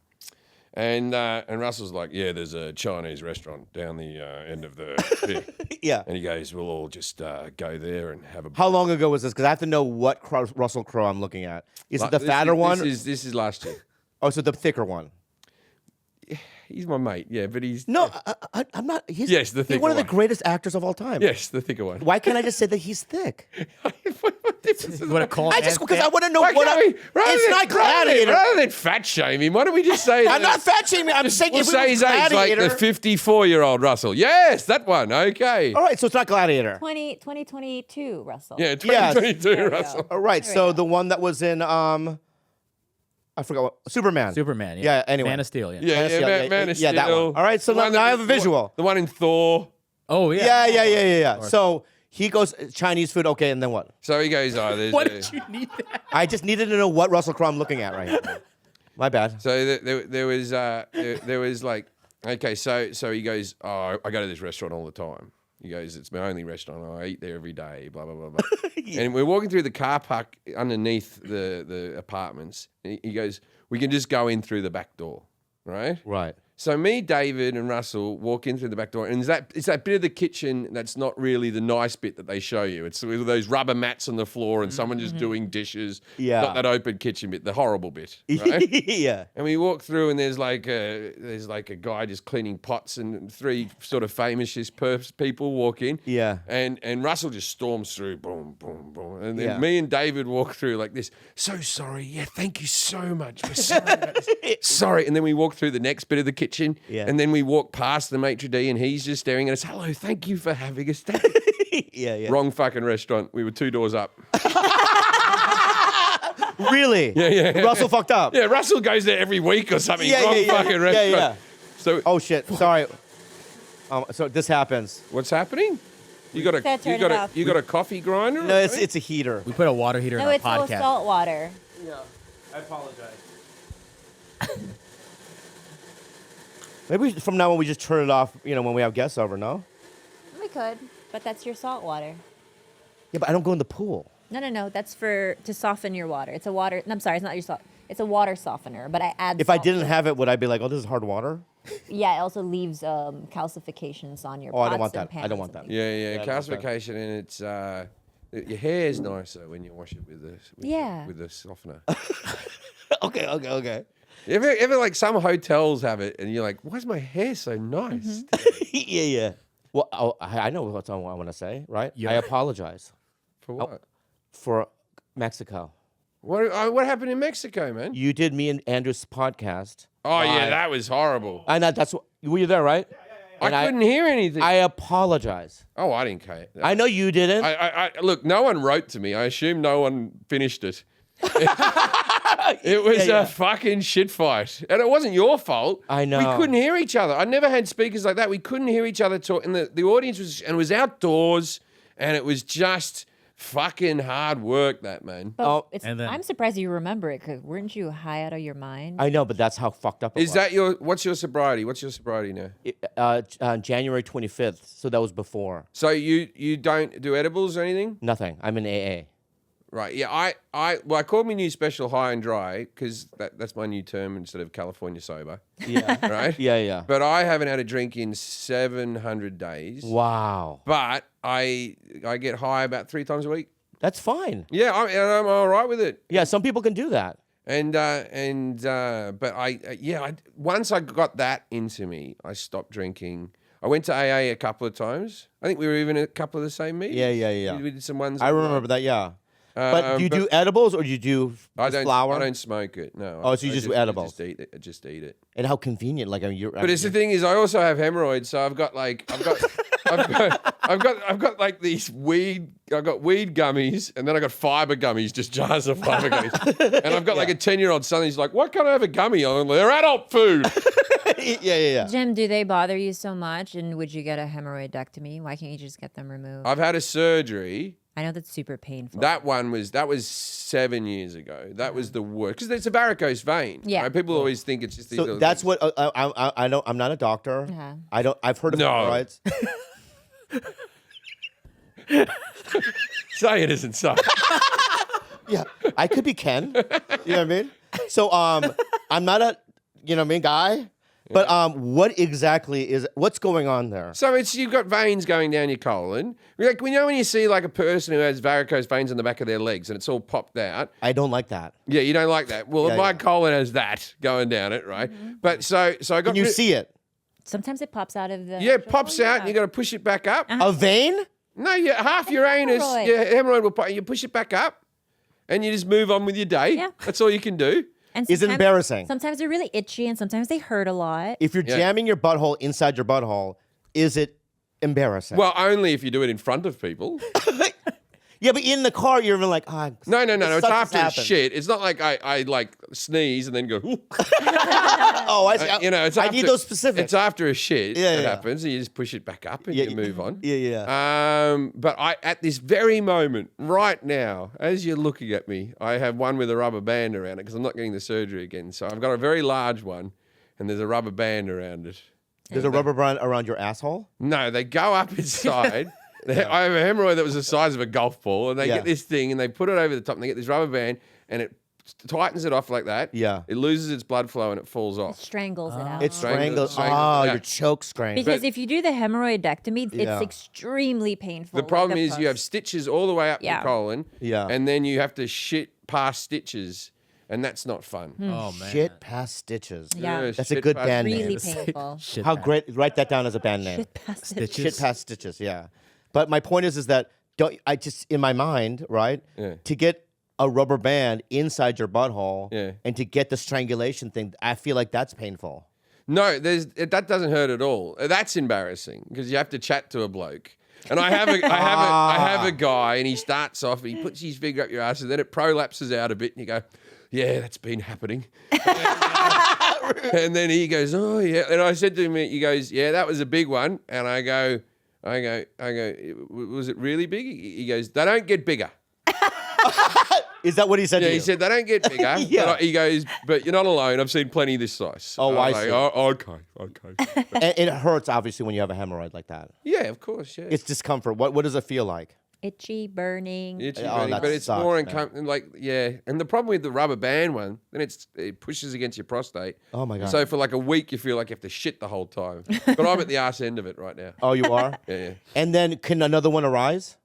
And Russell's like, yeah, there's a Chinese restaurant down the end of the pier. Yeah. And he goes, we'll all just go there and have a. How long ago was this? Because I have to know what Russell Crowe I'm looking at. Is it the fatter one? This is last year. Oh, so the thicker one. He's my mate, yeah, but he's No, I'm not. He's, Yes, the he's thicker one of the one. greatest actors of all time. yes, the thicker one. Why can't I just say that he's thick? What difference You want to call I it just and because I thick? want to know Why what. can't we- It's not Gladiator. Rather than fat shame him, why don't we just say? I'm not fat shaming. I'm saying We'll if it say was his age, like Gladiator. the 54-year-old Russell. Yes, that one. Okay. All right, so it's not Gladiator. 2022, Russell. Yeah, Yes. 2022 There we go. Russell. All right, There we so go. the one that was in I forgot what Superman. Superman. Yeah, anyway. Man of Steel. Yeah. Yeah, Man of Steel, yeah, Man of yeah, that Steel. one. All right, so The one now I have that- a visual. The one in Thor. Oh yeah. Yeah. So he goes Chinese food. Okay, and then what? So he goes, oh, there's What a- did you need that? I just needed to know what Russell Crowe I'm looking at right here. My bad. So there was like, okay, so he goes, oh, I go to this restaurant all the time. He goes, it's my only restaurant. I eat there every day, blah, blah, blah, blah. And we're walking through the car park underneath the apartments. And he goes, we can just go in through the back door, right? Right. So me, David, and Russell walk in through the back door, and it's that bit of the kitchen that's not really the nice bit that they show you. It's with those rubber mats on the floor and someone just doing dishes. Yeah. Not that open kitchen bit, the horrible bit, right? Yeah. And we walk through, and there's like a guy just cleaning pots, and 3 sort of famous people walk in. Yeah. And Russell just storms through, boom, boom, boom. And then Yeah. me and David walk through like this. So sorry. Yeah, thank you so much. We're sorry about this. Sorry. And then we walk through the next bit of the kitchen. Yeah. And then we walk past the maitre d' and he's just staring at us. Hello, thank you for having us. Yeah. Wrong fucking restaurant. We were 2 doors up. Really? Yeah. Russell fucked up. Yeah, Russell goes there every week or something. Yeah, Wrong yeah, yeah. fucking restaurant. Yeah. So Oh shit. Sorry. So this happens. what's happening? You got Gotta turn it off. a coffee grinder? No, it's a heater. We put a water heater No, in our it's all podcast. salt water. Yeah. I apologize. Maybe from now on we just turn it off, when we have guests over, no? We could, but that's your salt water. Yeah, but I don't go in the pool. No. That's to soften your water. It's a water. No, I'm sorry. It's not your salt. It's a water softener. But I add. If I salt didn't to it. have it, would I be like, oh, this is hard water? Yeah, it also leaves calcifications on your. Oh, I don't pots want and that. I don't pans want and that. Yeah, Yeah, that's calcification, and it's your hair's nicer when you wash it with the softener. Okay. Ever like some hotels have it, and you're like, why is my hair so nice? Yeah. Well, I know what I want to say, right? Yeah. I apologize For what? for Mexico. What happened in Mexico, man? You did me and Andrew's podcast. Oh yeah, that was horrible. And that's what, were you there, right? I And couldn't hear anything. I apologize. I didn't care. I know you didn't. I look. No one wrote to me. I assume no one finished it. It was Yeah. a fucking shit fight, and it wasn't your fault. I know. We couldn't hear each other. I never had speakers like that. We couldn't hear each other talk, and the audience was outdoors, and it was just fucking hard work. That man. But And then- I'm surprised you remember it. Cause weren't you high out of your mind? I know, but that's how fucked up it Is was. that what's your sobriety? What's your sobriety now? January 25th, so that was before. So you don't do edibles or anything? Nothing. I'm in AA. Right. Yeah. I called my new special high and dry because that's my new term instead of California sober. Yeah. Right. Yeah. But I haven't had a drink in 700 days. Wow. But I get high about 3 times a week. That's fine. Yeah, I'm all right with it. Yeah, some people can do that. But once I got that into me, I stopped drinking. I went to AA a couple of times. I think we were even at a couple of the same meetings. Yeah. We did some ones. I remember that, yeah. But do you do edibles or do you do flour? I don't smoke it. No. Oh, so you just do edibles. I just eat it. And how convenient. Like, I mean, But it's the thing is, I also have hemorrhoids, so I've got like these weed. I've got weed gummies, and then I got fiber gummies, just jars of fiber gummies. And I've got like a 10-year-old son. He's like, "Why can't I have a gummy?" I'm like, "They're adult food." Yeah. Jim, do they bother you so much? And would you get a hemorrhoidectomy? Why can't you just get them removed? I've had a surgery. I know that's super painful. That was 7 years ago. That was the worst because it's a varicose vein. Yeah. Right? People always think it's just these. So little that's things. what I know. I'm not a doctor. Uh-huh. I've heard of No. hemorrhoids. Say it isn't so. Yeah, I could be Ken. You know what I mean? So I'm not a guy. But what's going on there? So you've got veins going down your colon. Like when you see like a person who has varicose veins on the back of their legs and it's all popped out. I don't like that. Yeah, you don't like that. Well, Yeah, my yeah. colon has that going down it, right? But so I got. Can you see it? Sometimes it pops out of the. Yeah, it pops out, and you got to push it back up. A vein? No, half your anus, Hemorrhoid. your hemorrhoid will pop. You push it back up, and you just move on with your day. Yeah. That's all you can do. And Is it embarrassing? Sometimes they're really itchy, and sometimes they hurt a lot. If you're Yeah. jamming your butthole inside your butthole, is it embarrassing? Well, only if you do it in front of people. yeah, but in the car, you're even like, No. It's such after has happened. shit. It's not like I like sneeze and then go. "Ooh." Oh, I see. It's I after, need those specifics. It's after a shit Yeah, that yeah. happens, and you just push it back up and Yeah, you move on. Yeah. But at this very moment, right now, as you're looking at me, I have one with a rubber band around it because I'm not getting the surgery again. So I've got a very large one, and there's a rubber band around it. There's a rubber band around your asshole? No, they go up inside. I have a hemorrhoid that was the size of a golf ball, and they get this thing and they put it over the top and they get this rubber band and it tightens it off like that. Yeah. It loses its blood flow and it falls off. Strangles it out. It strangles. Strangles, yeah. Your choke strangles. Because if you do the hemorrhoidectomy, Yeah. it's extremely painful. The problem is you have stitches all the way up your colon. Yeah. And then you have to shit past stitches, and that's not fun. Oh man. Shit past stitches. Yeah. That's a shit good past- band name. really painful. Shit. How great. Write that down as a band name. Shit past it. Shit past stitches, yeah. But my point is that I just in my mind, right? Yeah. To get a rubber band inside your butthole Yeah. and to get the strangulation thing, I feel like that's painful. No, that doesn't hurt at all. That's embarrassing because you have to chat to a bloke. And I have a guy, and he starts off, and he puts his finger up your ass, and then it prolapses out a bit, and you go, yeah, that's been happening. And then he goes, oh yeah. And I said to him, he goes, yeah, that was a big one. And I go, was it really big? He goes, they don't get bigger. Is that what he said Yeah, to you? he said they don't get bigger. Yeah. But he goes, but you're not alone. I've seen plenty this size. Oh, I I'm see. like, oh, okay. And it hurts, obviously, when you have a hemorrhoid like that. Yeah, of course, yeah. It's discomfort. What does it feel like? Itchy, burning. Itchy, Oh, burning, that but it's sucks, more man. uncomfortable. Like, yeah. And the problem with the rubber band one, then it pushes against your prostate. Oh, my God. So for like a week, you feel like you have to shit the whole time. But I'm at the arse end of it right now. Oh, you are? Yeah. And then can another one arise?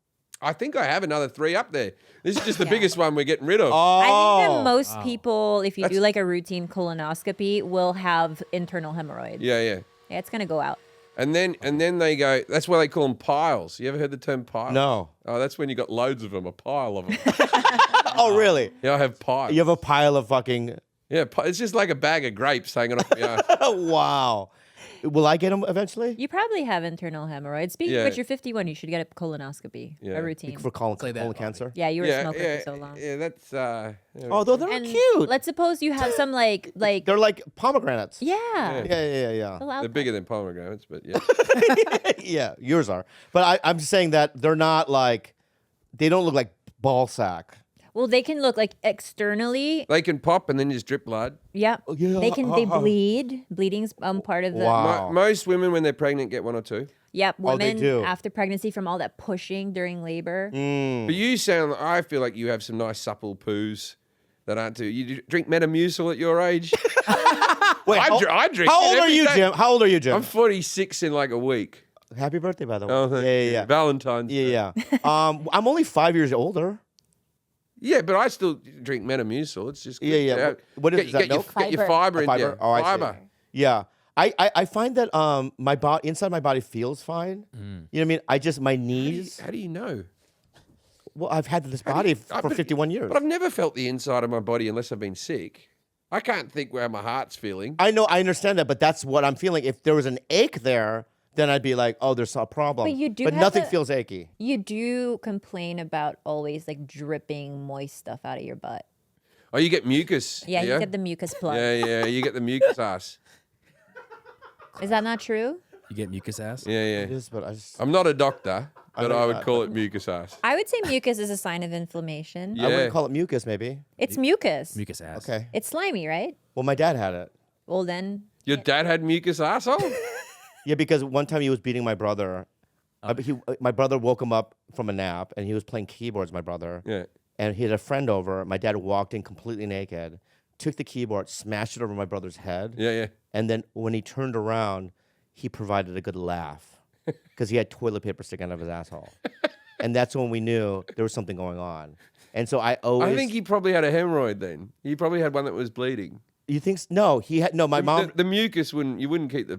I think I have another 3 up there. This is just the biggest one we're getting rid of. I think Oh. that most people, if you do That's- like a routine colonoscopy, will have internal hemorrhoids. Yeah. Yeah, it's gonna go out. And then they go, that's why they call them piles. You ever heard the term pile? No. Oh, that's when you got loads of them, a pile of them. Oh, really? Yeah, I have piles. You have a pile of fucking... Yeah, it's just like a bag of grapes hanging off my ass. Wow. Will I get them eventually? You probably have internal hemorrhoids. Speaking Yeah. of which, you're 51. You should get a colonoscopy, Yeah. a routine. For colon Say that, colon Bobby. cancer? Yeah, you were a smoker for so long. Yeah, that's yeah. Oh, they're And cute. let's suppose you have some like They're like pomegranates. yeah. Yeah. Allow they're bigger than pomegranates, but yeah. Yeah, yours are. But I'm just saying that they're not like, they don't look like ball sack. Well, they can look like externally. They can pop and then just drip blood. Yeah. yeah, They bleed. Bleeding's part of the. Wow. Most women, when they're pregnant, get 1 or 2. Yep. Oh, they Women do. after pregnancy from all that pushing during labor. But you sound, I feel like you have some nice supple poos that aren't too. You drink Metamucil at your age? Wait, I drink How it old are every you, day. Jim? How old are you, Jim? I'm 46 in like a week. Happy birthday, by the way. Oh, thank you. yeah. Valentine's Day. Yeah. I'm only 5 years older. Yeah, but I still drink Metamucil. It's just good. Yeah. What is that? Get your Fiber. fiber in Fiber? there. Oh, I see. Fiber. Yeah. I find that my body inside my body feels fine. You know what I mean? I just my knees. How do you know? Well, I've had this body for 51 years. But I've never felt the inside of my body unless I've been sick. I can't think where my heart's feeling. I know, I understand that, but that's what I'm feeling. If there was an ache there, then I'd be like, oh, there's a problem. But you do But have nothing a- feels achy. You do complain about always like dripping moist stuff out of your butt. Oh, you get mucus. Yeah, you get the mucus plug. Yeah, you get the mucus ass. Is that not true? You get mucus ass? Yeah. It is, but I just I'm not a doctor, but know I would that, call it mucus ass. I would say mucus is a sign of inflammation. Yeah. I wouldn't call it mucus, maybe. It's mucus. Mucus ass. Okay. It's slimy, right? Well, my dad had it. Well, then Your dad had mucus asshole? Yeah, because one time he was beating my brother. My brother woke him up from a nap, and he was playing keyboards. My brother. Yeah. And he had a friend over. My dad walked in completely naked, took the keyboard, smashed it over my brother's head. Yeah. And then when he turned around, he provided a good laugh because he had toilet paper sticking out of his asshole. And that's when we knew there was something going on. And so I always. I think he probably had a hemorrhoid then. He probably had one that was bleeding. You think? No, he had. No, my mom. The mucus you wouldn't keep the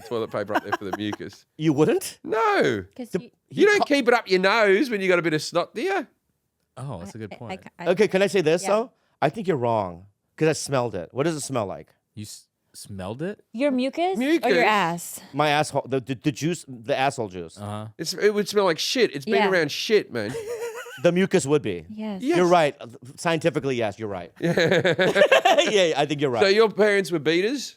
toilet paper up there for the mucus. You wouldn't? No. because You don't keep it up your nose when you got a bit of snot, do you? Oh, that's a good point. Okay, can I say this Yeah. though? I think you're wrong because I smelled it. What does it smell like? You smelled it? your mucus, or Mucus? your ass? My asshole, the juice, the asshole juice. Uh-huh. It would smell like shit. It's been Yeah. around shit, man. The mucus would be. Yes. Yeah. You're right. Scientifically, yes, you're right. Yeah, I think you're right. So your parents were beaters?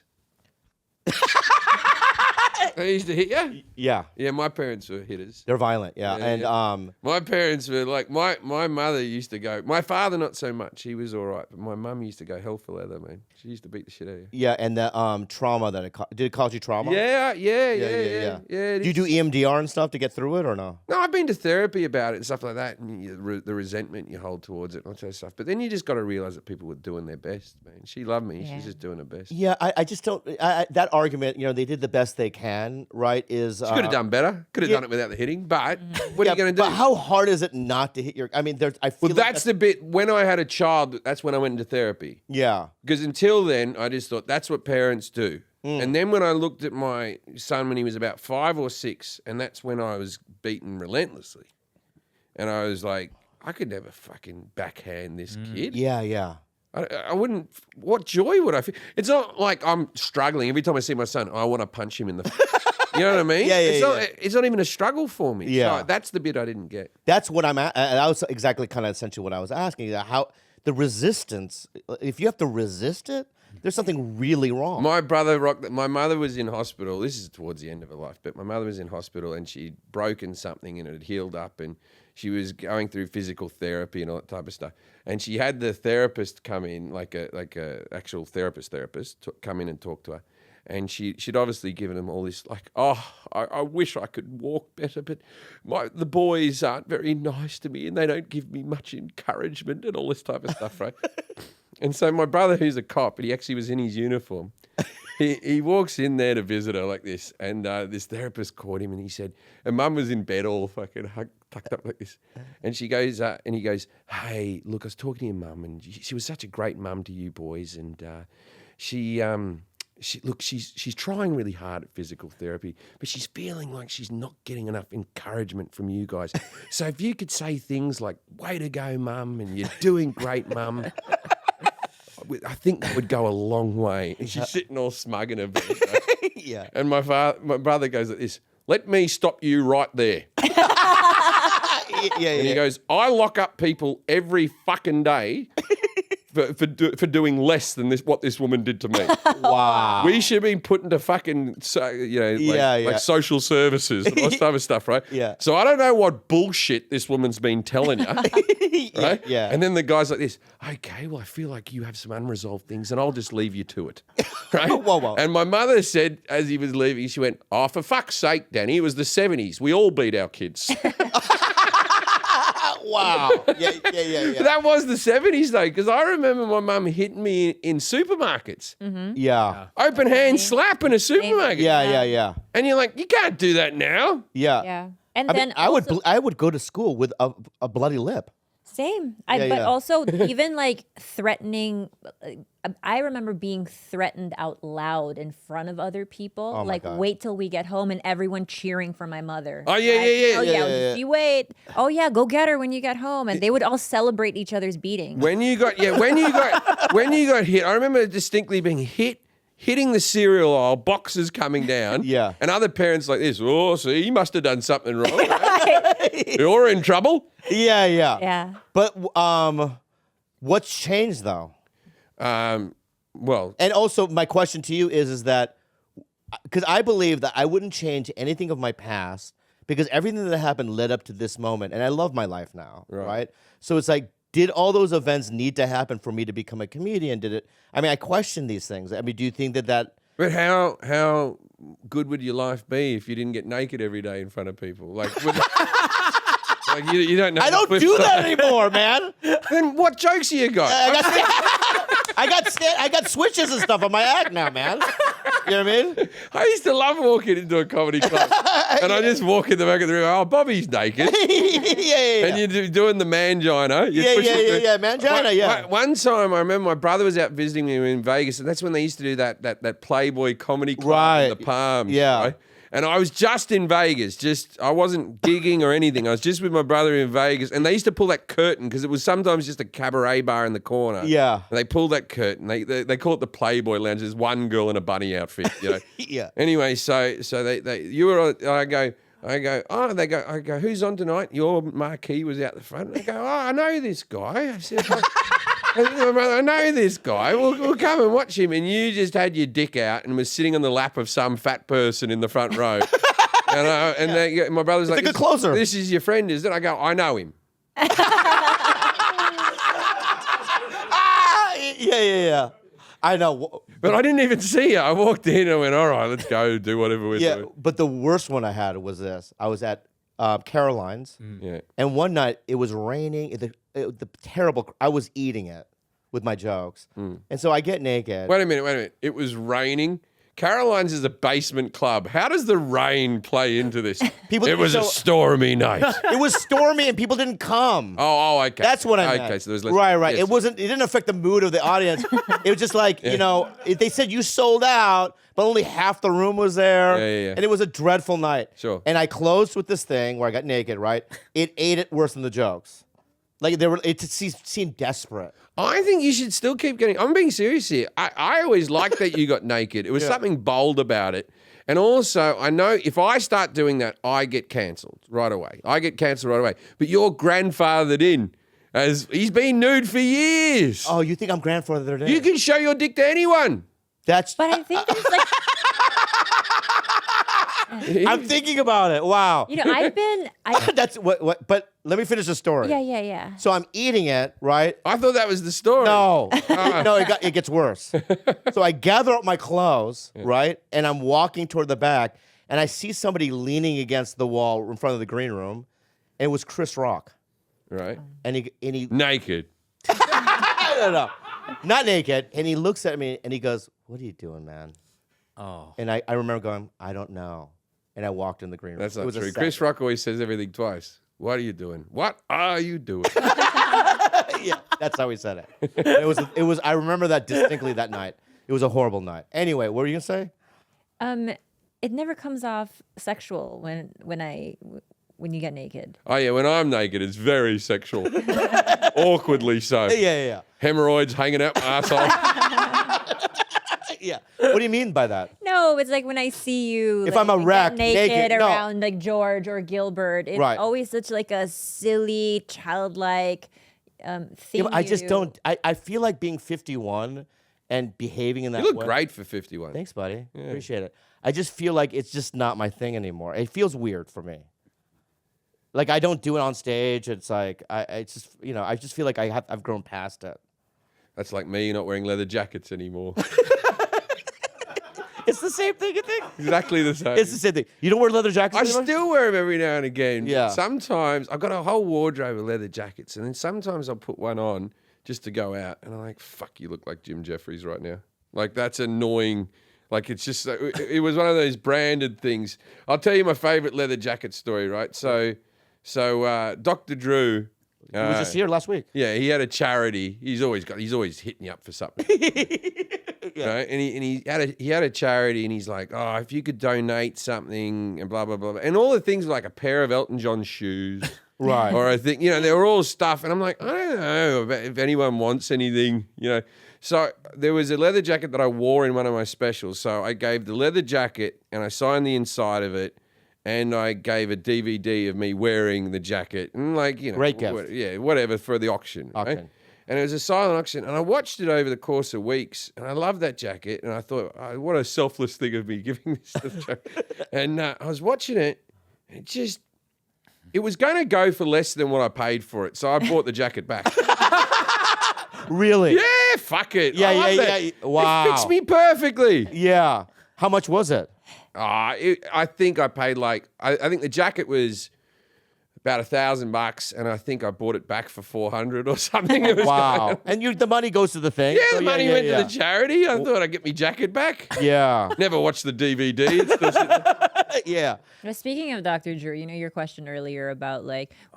They used to hit you? Yeah. Yeah, my parents were hitters. They're violent. Yeah. Yeah, And My parents were like, my mother used to go, my father not so much, he was all right, but my mum used to go hell for leather, man. She used to beat the shit out of you. yeah, and the trauma that did it cause you trauma? Yeah. Do you do EMDR and stuff to get through it or no? No, I've been to therapy about it and stuff like that, and the resentment you hold towards it and all that stuff. But then you just got to realize that people were doing their best, man. She loved me. Yeah. She's just doing her best. Yeah, I just don't. That argument, they did the best they can, right? Is She could have done better. Could have done it without the hitting. But what are you going to do? But how hard is it not to hit your? I mean, I feel Well, that's the bit. When I had a child, that's when I went into therapy. Yeah. Because until then, I just thought that's what parents do. And then when I looked at my son when he was about 5 or 6, and that's when I was beaten relentlessly. And I was like, I could never fucking backhand this kid. Yeah. I wouldn't. What joy would I feel? It's not like I'm struggling. Every time I see my son, I want to punch him in the You know what I mean? Yeah. It's not even a struggle for me. Yeah. So that's the bit I didn't get. That's what I'm at. That was exactly kind of essentially what I was asking. How the resistance, if you have to resist it, there's something really wrong. My brother rocked. My mother was in hospital. This is towards the end of her life, but my mother was in hospital and she'd broken something and it had healed up, and she was going through physical therapy and all that type of stuff. And she had the therapist come in, like a actual therapist, come in and talk to her. And she'd obviously given him all this, like, I wish I could walk better, but the boys aren't very nice to me and they don't give me much encouragement and all this type of stuff, right? And so my brother, who's a cop, but he actually was in his uniform, he walks in there to visit her like this, and this therapist caught him and he said, and Mum was in bed all fucking tucked up like this, and she goes, and he goes, hey, look, I was talking to your mum, and she was such a great mum to you boys, and she's trying really hard at physical therapy, but she's feeling like she's not getting enough encouragement from you guys. So if you could say things like, way to go, Mum, and you're doing great, Mum, I think that would go a long way. And she's sitting all smug in her bed. Right? Yeah. And my brother goes like this, let me stop you right there. Yeah. And he goes, I lock up people every fucking day for doing less than what this woman did to me. Wow. We should be put into fucking, like social services and all this type of stuff, right? Yeah. So I don't know what bullshit this woman's been telling you, right? Yeah. And then the guy's like this, okay, well, I feel like you have some unresolved things and I'll just leave you to it, right? Whoa. And my mother said, as he was leaving, she went, oh, for fuck's sake, Danny, it was the 70s. We all beat our kids. Wow. Yeah. That was the 70s, though, because I remember my mum hitting me in supermarkets. Mm-hmm. Yeah. Open hand slap in a supermarket. Yeah. And you're like, you can't do that now. Yeah. Yeah. And I then mean, also, I would go to school with a bloody lip. same. Yeah, But yeah. also even like threatening. I remember being threatened out loud in front of other people. Oh my like, God. wait till we get home, and everyone cheering for my mother. Oh, yeah, Like, yeah. Oh yeah, Yeah. you wait. Oh yeah, go get her when you get home, and they would all celebrate each other's beating. When you got hit, I remember distinctly being hitting the cereal aisle, boxes coming down. Yeah. And other parents like this, oh, see, you must have done something wrong. Right? You're in trouble. Yeah. Yeah. But what's changed though? Well, And also, my question to you is that because I believe that I wouldn't change anything of my past because everything that happened led up to this moment, and I love my life now, right? So it's like, did all those events need to happen for me to become a comedian? Did it? I mean, I question these things. I mean, do you think that? but how good would your life be if you didn't get naked every day in front of people? Like, like you don't know. I the don't flip do side. that anymore, man. Then what jokes have you got? I got switches and stuff on my act now, man. You know what I mean? I used to love walking into a comedy club, and I just walk in the back of the room. Oh, Bobby's naked, yeah. and you're doing the mangina. Yeah, mangina, yeah. One time, I remember my brother was out visiting me in Vegas, and that's when they used to do that Playboy comedy club Right. in the Palms. Yeah. Right? And I was just in Vegas, I wasn't gigging or anything. I was just with my brother in Vegas, and they used to pull that curtain because it was sometimes just a cabaret bar in the corner. Yeah. And they pulled that curtain. They call it the Playboy Lounge. There's one girl in a bunny outfit, you know. Yeah. Anyway, so you were on, I go, who's on tonight? Your marquee was out the front. I go, oh, I know this guy. I My brother, I know this guy. We'll come and watch him. And you just had your dick out and was sitting on the lap of some fat person in the front row. My brother's like, a good closer. This is your friend, is it? I go, I know him. Yeah. I know. But I didn't even see her. I walked in and I went, all right, let's go do whatever we're doing. But the worst one I had was this. I was at Caroline's, Yeah. and one night it was raining. The terrible. I was eating it with my jokes, and so I get naked. Wait a minute. It was raining. Caroline's is a basement club. How does the rain play into this? It was a stormy night. It was stormy and people didn't come. Oh, okay. That's what I meant. Okay, so there was less. Right. Yes. It didn't affect the mood of the audience. It was just like, they said you sold out, but only half the room was there. Yeah. And it was a dreadful night. Sure. And I closed with this thing where I got naked, right? It ate it worse than the jokes. Like it seemed desperate. I think you should still keep getting. I'm being serious here. I always liked that you got naked. It was something bold about it. And also, I know if I start doing that, I get cancelled right away. But you're grandfathered in. As he's been nude for years. Oh, you think I'm grandfathered in? You can show your dick to anyone. But I think there's like, I'm thinking about it. Wow. That's what. But let me finish the story. Yeah. So I'm eating it, right? I thought that was the story. No, no, it gets worse. So I gather up my clothes, right, and I'm walking toward the back, and I see somebody leaning against the wall in front of the green room, and it was Chris Rock, Right. and he Naked. no, not naked, and he looks at me and he goes, "What are you doing, man?" Oh. And I remember going, "I don't know," and I walked in the green room. That's It not was a true. set. Chris Rock always says everything twice. What are you doing? What are you doing? Yeah, that's how he said it. It was. I remember that distinctly that night. It was a horrible night. Anyway, what were you gonna say? it never comes off sexual when you get naked. Oh, yeah, when I'm naked, it's very sexual. Awkwardly so. Yeah. Hemorrhoids hanging out my asshole. Yeah. What do you mean by that? No, it's like when I see you. If like, I'm a wreck, naked naked, no. around like George or Gilbert, it's Right. always such like a silly, childlike thing. Yeah, but I just you- don't. I feel like being 51 and behaving in that You look way. great for 51. Thanks, buddy. Appreciate it. I just feel like it's just not my thing anymore. It feels weird for me. Like I don't do it on stage. It's like I just feel like I've grown past it. That's like me not wearing leather jackets anymore. It's the same thing, you think? Exactly the same. It's the same thing. You don't wear leather jackets I anymore? still wear them every now and again. Yeah. Sometimes I've got a whole wardrobe of leather jackets, and then sometimes I'll put one on just to go out, and I'm like, "Fuck, you look like Jim Jefferies right now." Like that's annoying. Like it's just it was one of those branded things. I'll tell you my favorite leather jacket story. Right, so Dr. Drew. He was just here last week. Yeah, he had a charity. He's always hitting you up for something. Right? And he had a charity, and he's like, "Oh, if you could donate something," and blah blah blah, and all the things were like a pair of Elton John shoes, Right. or I think they were all stuff, and I'm like, I don't know if anyone wants anything, So there was a leather jacket that I wore in one of my specials. So I gave the leather jacket, and I signed the inside of it. And I gave a DVD of me wearing the jacket, and Great gift. whatever for the auction. Right? Auction. And it was a silent auction, and I watched it over the course of weeks, and I loved that jacket, and I thought, oh, what a selfless thing of me giving this to the jacket. And I was watching it, and it was going to go for less than what I paid for it, so I bought the jacket back. Really? Yeah, fuck it. Yeah, I love yeah, that. yeah. Wow. It fits me perfectly. Yeah. How much was it? I think I paid I think the jacket was about $1,000, and I think I bought it back for $400 or something. It was Wow. And the money goes to the thing. Yeah, So the money went to the charity. I thought I'd get my jacket back. Yeah. Never watched the DVD. It's still sitting there. Yeah. Now, speaking of Dr. Drew, your question earlier about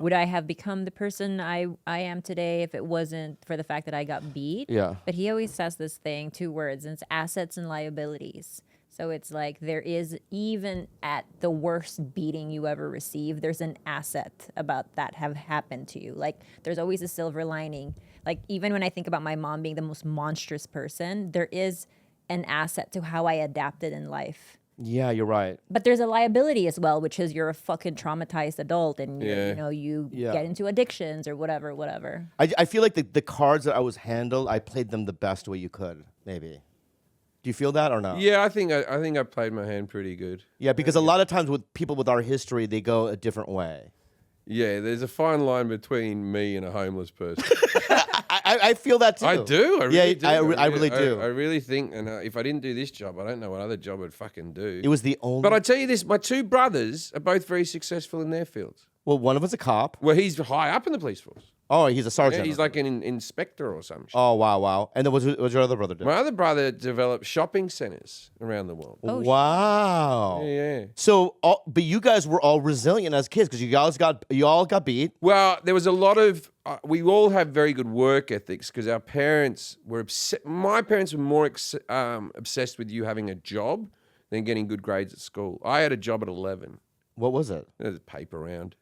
would I have become the person I am today if it wasn't for the fact that I got beat? Yeah. But he always says this thing, 2 words, and it's assets and liabilities. So it's like there is, even at the worst beating you ever receive, there's an asset about that have happened to you. Like there's always a silver lining. Like even when I think about my mom being the most monstrous person, there is an asset to how I adapted in life. Yeah, you're right. But there's a liability as well, which is you're a fucking traumatized adult and you Yeah. get into addictions or whatever. I feel like the cards that I was handled, I played them the best way you could, maybe. Do you feel that or no? Yeah, I think I played my hand pretty good. Yeah, because a lot of times with people with our history, they go a different way. Yeah, there's a fine line between me and a homeless person. I feel that too. I do. I really do. I really do. I really think, and if I didn't do this job, I don't know what other job I'd fucking do. It was the only. But I tell you this, my two brothers are both very successful in their fields. Well, one of us a cop. Well, he's high up in the police force. Oh, he's a sergeant. Yeah, he's like an inspector or some shit. Oh, wow. And then what's your other brother do? My other brother developed shopping centers around the world. Oh, Wow. Yeah. So, but you guys were all resilient as kids because you all got beat. Well, there was a lot of. We all have very good work ethics because our parents were obsessed. My parents were more obsessed with you having a job than getting good grades at school. I had a job at 11. What was it? There's a paper round.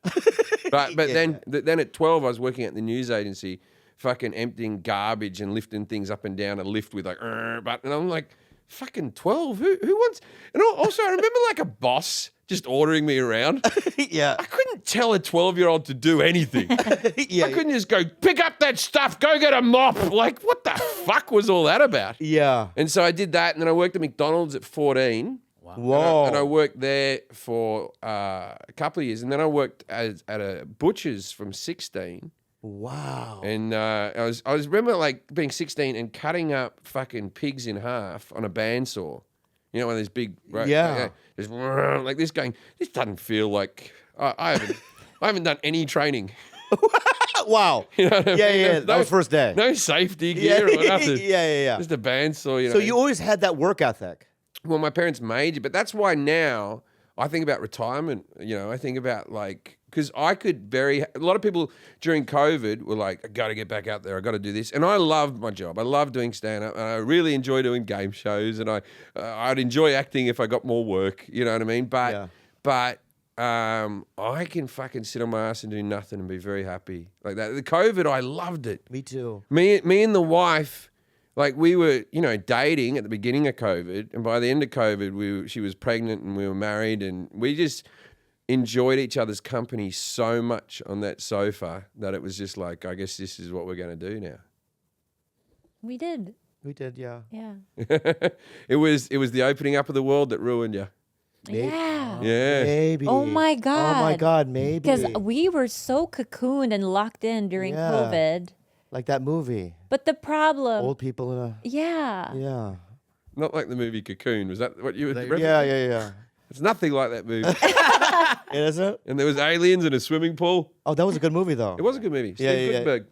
But then at 12, I was working at the news agency, fucking emptying garbage and lifting things up and down a lift with like, but and I'm like, fucking 12? Who wants? And also, I remember like a boss just ordering me around. Yeah. I couldn't tell a 12-year-old to do anything. Yeah. I couldn't just go, pick up that stuff, go get a mop. Like, what the fuck was all that about? Yeah. And so I did that, and then I worked at McDonald's at 14. Whoa. And I worked there for a couple of years, and then I worked at a butcher's from 16. Wow. And I was remember like being 16 and cutting up fucking pigs in half on a bandsaw. You know, one of those big, Yeah. just like this going. This doesn't feel like I haven't done any training. Wow. You know what I mean? Yeah. That was first day. No safety gear or nothing. Yeah. Just a bandsaw. You know. So you always had that work ethic. Well, my parents made you, but that's why now I think about retirement. You know, I think about like, because I could a lot of people during COVID were like, I got to get back out there. I got to do this. And I loved my job. I love doing stand-up, and I really enjoy doing game shows, and I'd enjoy acting if I got more work. You know what I mean? But I can fucking sit on my ass and do nothing and be very happy. Like that. The COVID, I loved it. Me too. Me and the wife, like we were, dating at the beginning of COVID, and by the end of COVID, she was pregnant and we were married, and we just enjoyed each other's company so much on that sofa that it was just like, I guess this is what we're going to do now. We did. Yeah. Yeah. It was the opening up of the world that ruined you. Maybe. Yeah. Yeah. Maybe. Oh my God. Maybe. Because we were so cocooned and locked in during COVID. Like that movie. But the problem. Old people in a. Yeah. Yeah. Not like the movie Cocoon. Was that what you were referencing? Yeah. It's nothing like that movie. It isn't? And there was aliens in a swimming pool. Oh, that was a good movie, though. It was a good movie. Yeah, Steve Guttenberg.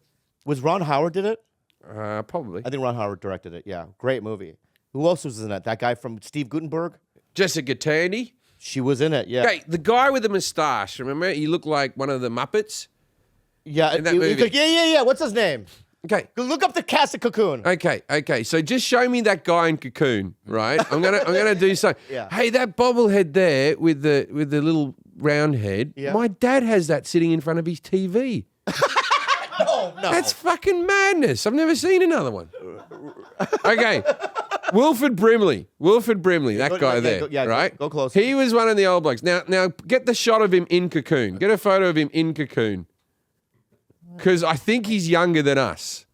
Was Ron Howard did it? Probably. I think Ron Howard directed it. Yeah. Great movie. Who else was in it? That guy from Steve Guttenberg? Jessica Tandy. She was in it, yeah. Okay, the guy with the moustache, remember? He looked like one of the Muppets. Yeah. In that movie. Yeah. What's his name? Okay. Look up the cast of Cocoon. Okay. So just show me that guy in Cocoon, right? I'm gonna do something. Yeah. Hey, that bobblehead there with the little round head. Yeah. My dad has that sitting in front of his TV. No. That's fucking madness. I've never seen another one. Okay. Wilford Brimley, that guy there, right? Go close. He was one of the old blokes. Now get the shot of him in Cocoon. Get a photo of him in Cocoon. Because I think he's younger than us.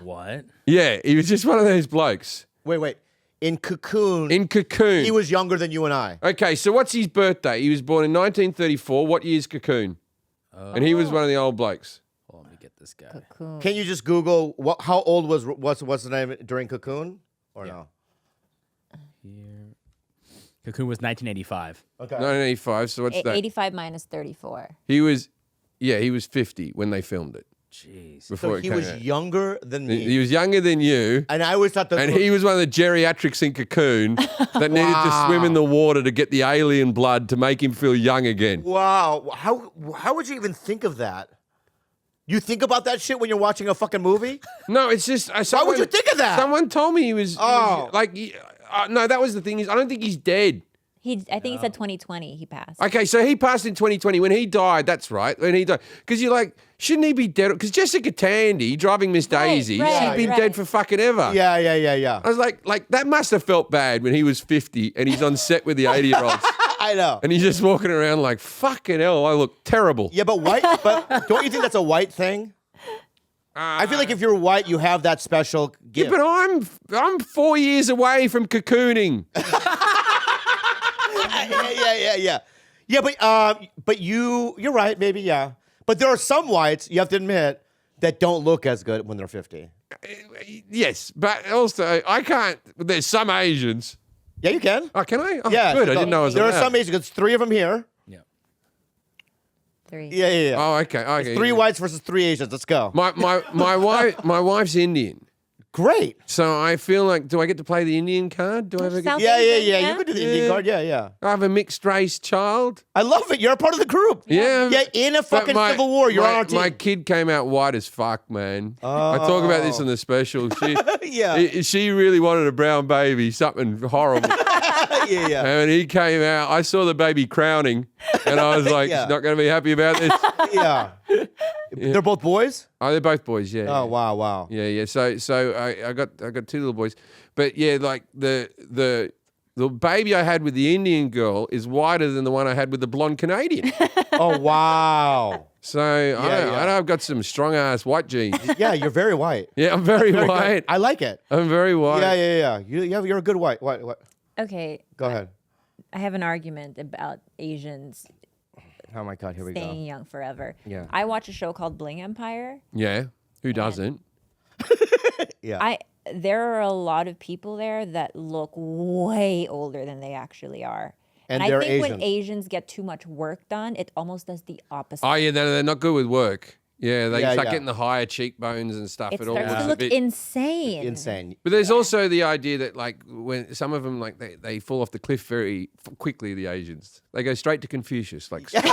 What? Yeah, he was just one of those blokes. Wait. In Cocoon. He was younger than you and I. Okay, so what's his birthday? He was born in 1934. What year's Cocoon? And he was one of the old blokes. Oh, let me get this guy. Cocoon. Can you just Google how old was what's the name during Cocoon? Or no? Here. Cocoon was 1985. Okay. 1985, so what's that? 85 minus 34. He was 50 when they filmed it. Jeez. Before So it he came was out. younger than me. He was younger than you. And I always thought that. And he was one of the geriatrics in Cocoon that needed to swim in the water to get the alien blood to make him feel young again. Wow. How would you even think of that? You think about that shit when you're watching a fucking movie? No, it's just... Why would you think of that? Someone told me he was... Oh. No, that was the thing. I don't think he's dead. I think he said 2020 he passed. Okay, so he passed in 2020. When he died, that's right. When he died, because you're like, shouldn't he be dead? Because Jessica Tandy driving Miss Daisy, she'd been dead for fucking ever. Yeah. I was like that must have felt bad when he was 50 and he's on set with the 80-year-olds. I know. And he's just walking around like, fucking hell, I look terrible. Yeah, but don't you think that's a white thing? I feel like if you're white, you have that special gift. Yeah, but I'm 4 years away from cocooning. Yeah. But you're right, maybe, yeah. But there are some whites, you have to admit, that don't look as good when they're 50. Yes, but also I can't. There's some Asians. Yeah, you can. Oh, can I? Oh, Yeah. good. I didn't know I was There allowed. are some Asians. It's 3 of them here. 3. Yeah. Oh, okay. It's 3 whites versus 3 Asians. Let's go. My wife's Indian. Great. So I feel like, do I get to play the Indian card? Do I ever get? South Yeah. Asian, You could do the Indian card. Yeah. I have a mixed race child. I love it. You're a part of the group. Yeah. Yeah, in a But fucking civil war, you're on our team. My kid came out white as fuck, man. I talk about this on the special. She really wanted a brown baby, something horrible. yeah. And he came out. I saw the baby crowning, and I was like, Yeah. she's not going to be happy about this. Yeah. They're both boys? Oh, they're both boys, yeah. Oh, wow. Yeah. So I got 2 little boys, but yeah, like the baby I had with the Indian girl is whiter than the one I had with the blonde Canadian. Oh, wow. So I know I've got some strong ass white genes. Yeah, you're very white. Yeah, I'm very Very white. good. I like it. I'm very white. Yeah. You're a good white. What? Okay. Go ahead. I have an argument about Asians Oh my God, here we staying go. young forever. Yeah. I watch a show called Bling Empire. Yeah. Who doesn't? Yeah. There are a lot of people there that look way older than they actually are. And I they're think Asian. when Asians get too much work done, it almost does the opposite. Oh yeah, they're not good with work. Yeah, they Yeah, start yeah. getting the higher cheekbones and stuff. It It all starts looks to a look bit. insane. Insane. But there's also the idea that like when some of them like they fall off the cliff very quickly. The Asians they go straight to Confucius. Like straight.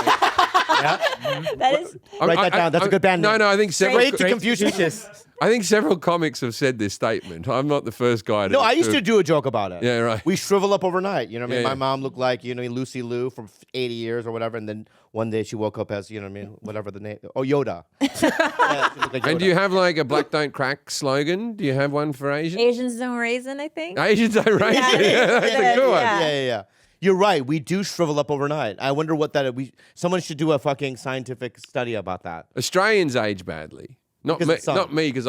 That is Write that down. That's a good band name. No, I think several. Straight to Confucius. I think several comics have said this statement. I'm not the first guy to. No, I used to do a joke about it. Yeah, right. We shrivel up overnight. You know what I mean? Yeah, My yeah. mom looked like, Lucy Liu from 80 years or whatever. And then one day she woke up as, whatever the name. Oh, Yoda. Yeah, she looked like And do Yoda. you have like a "Black Don't Crack" slogan? Do you have one for Asians? Asians don't raisin, I think. Asians don't raise it. Yeah, that's a good one. Yeah. Yeah. You're right. We do shrivel up overnight. I wonder what someone should do a fucking scientific study about that. Australians age badly. Not Because me, of the sun. not me, because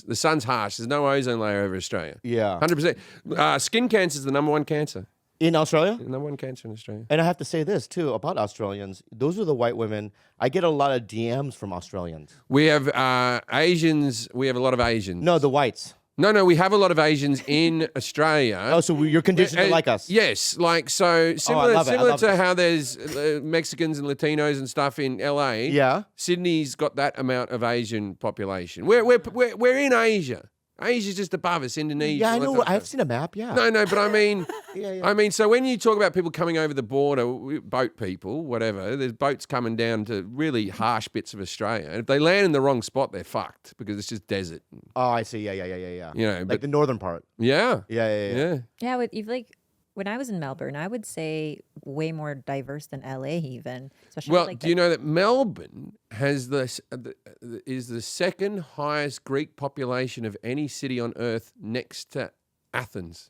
the sun's harsh. There's no ozone layer over Australia. Yeah. 100%. Skin cancer is the number one cancer. In Australia? The number one cancer in Australia. And I have to say this too about Australians. Those are the white women. I get a lot of DMs from Australians. We have Asians. We have a lot of Asians. No, the whites. No. We have a lot of Asians in Australia. Oh, so you're conditioned to like us. Yes, like so similar, love it. I similar love to this. how there's Mexicans and Latinos and stuff in LA. Yeah. Sydney's got that amount of Asian population. We're in Asia. Asia's just above us. Indonesia. Yeah, I all that know. kind of I've stuff. seen a map. Yeah. No, but I mean, Yeah. I mean, so when you talk about people coming over the border, boat people, whatever, there's boats coming down to really harsh bits of Australia, and if they land in the wrong spot, they're fucked because it's just desert. Oh, I see. Yeah. You know, Like but the northern part. yeah, Yeah. Yeah, when I was in Melbourne, I would say way more diverse than LA even. Especially Well, like do you know that Melbourne has is the second highest Greek population of any city on earth next to Athens,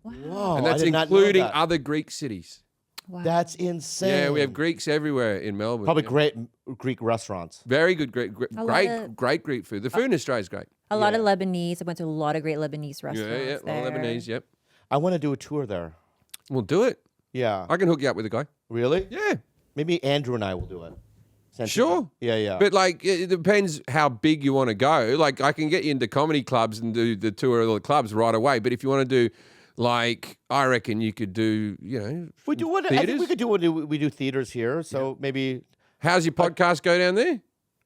Whoa. and I that's did not know including that. other Greek cities. Wow. That's insane. Yeah, we have Greeks everywhere in Melbourne. Probably yeah. great Greek restaurants. Very good, great A lot of- Greek food. The food in Australia is great. a lot of Lebanese. I went to a lot of great Lebanese restaurants. Yeah, a lot of there. Lebanese. Yep, I want to do a tour there. we'll do it. Yeah. I can hook you up with a guy. Really? Yeah, Maybe Andrew and I will do it. sure. Yeah. But like, it depends how big you want to go. Like, I can get you into comedy clubs and do the tour of all the clubs right away. But if you want to do, like, I reckon you could do, we do what I think theaters? we could do what we do theaters here. So maybe How's your podcast go down there?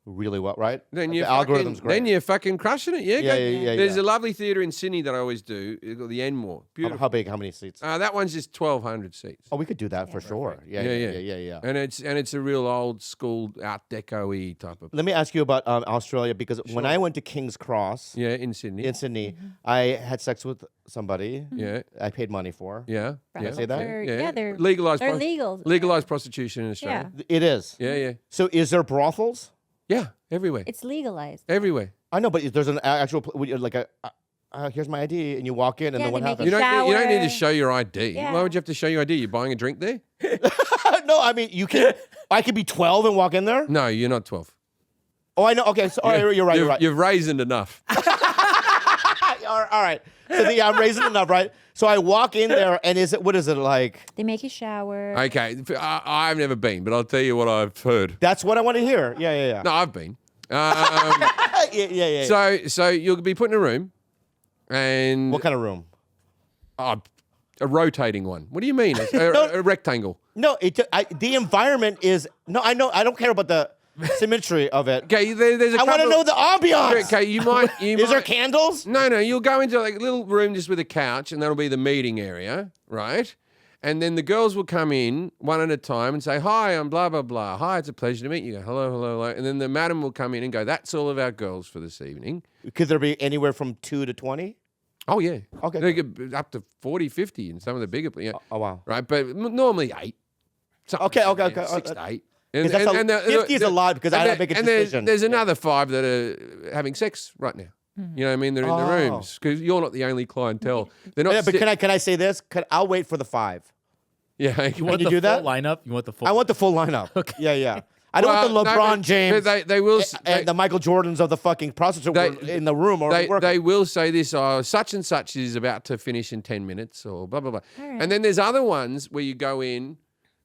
really well, right? Then the you're algorithm's great. Then you're fucking crushing it. Yeah, Yeah. There's a lovely theatre in Sydney that I always do. It's called the Enmore. Beautiful. How big? How many seats? That one's just 1,200 seats. Oh, we could do that for sure. Yeah. And it's a real old school Art Deco-y type of. Let me ask you about Australia because when I went to King's Cross In Sydney. I had sex with somebody. Yeah. I paid money for. Yeah. Can I say that? Yeah, they're legalized. They're legal. Legalized prostitution in Australia. It is. Yeah. So is there brothels? Yeah. Everywhere. It's legalized. Everywhere. I know, but there's an actual like a. Here's my ID, and you walk in, and then what they make happens? You don't need to Shower. show your ID. Yeah. Why would you have to show your ID? You're buying a drink there? No, I mean you can. I could be 12 and walk in there. No, you're not 12. Oh, I know. Okay, so all right, you're right. You're right. You've raised enough. All right. So I'm raising enough, right? So I walk in there, and what is it like? They make you shower. Okay, I've never been, but I'll tell you what I've heard. That's what I want to hear. Yeah. No, I've been. Yeah. So you'll be put in a room, and What kind of room? a rotating one. What do you mean? A rectangle. No, the environment is no. I know. I don't care about the symmetry of it. Okay, there's a I want to know the ambiance. Okay, you might. Is there candles? No, you'll go into like a little room just with a couch, and that'll be the meeting area, right? And then the girls will come in one at a time and say, "Hi, I'm blah blah blah. Hi, it's a pleasure to meet you." Go, hello. And then the madam will come in and go, "That's all of our girls for this evening." Could there be anywhere from 2 to 20? Oh yeah. Okay. They get up to 40, 50 in some of the bigger. Yeah. Oh wow. Right, but normally 8. Okay. 6 to 8. 50 is a lot because I don't make a decision. There's another 5 that are having sex right now. You know what I mean? They're in the rooms because you're not the only clientele. They're not. Yeah, but can I say this? I'll wait for the 5. Yeah. You want you the do full that? lineup? You want the full? I want the full lineup. Okay. Yeah. I don't want the LeBron James. But they will. And the Michael Jordans of the fucking prostitute were in the room or working. They will say this, such and such is about to finish in 10 minutes or blah, blah, blah. Right. And then there's other ones where you go in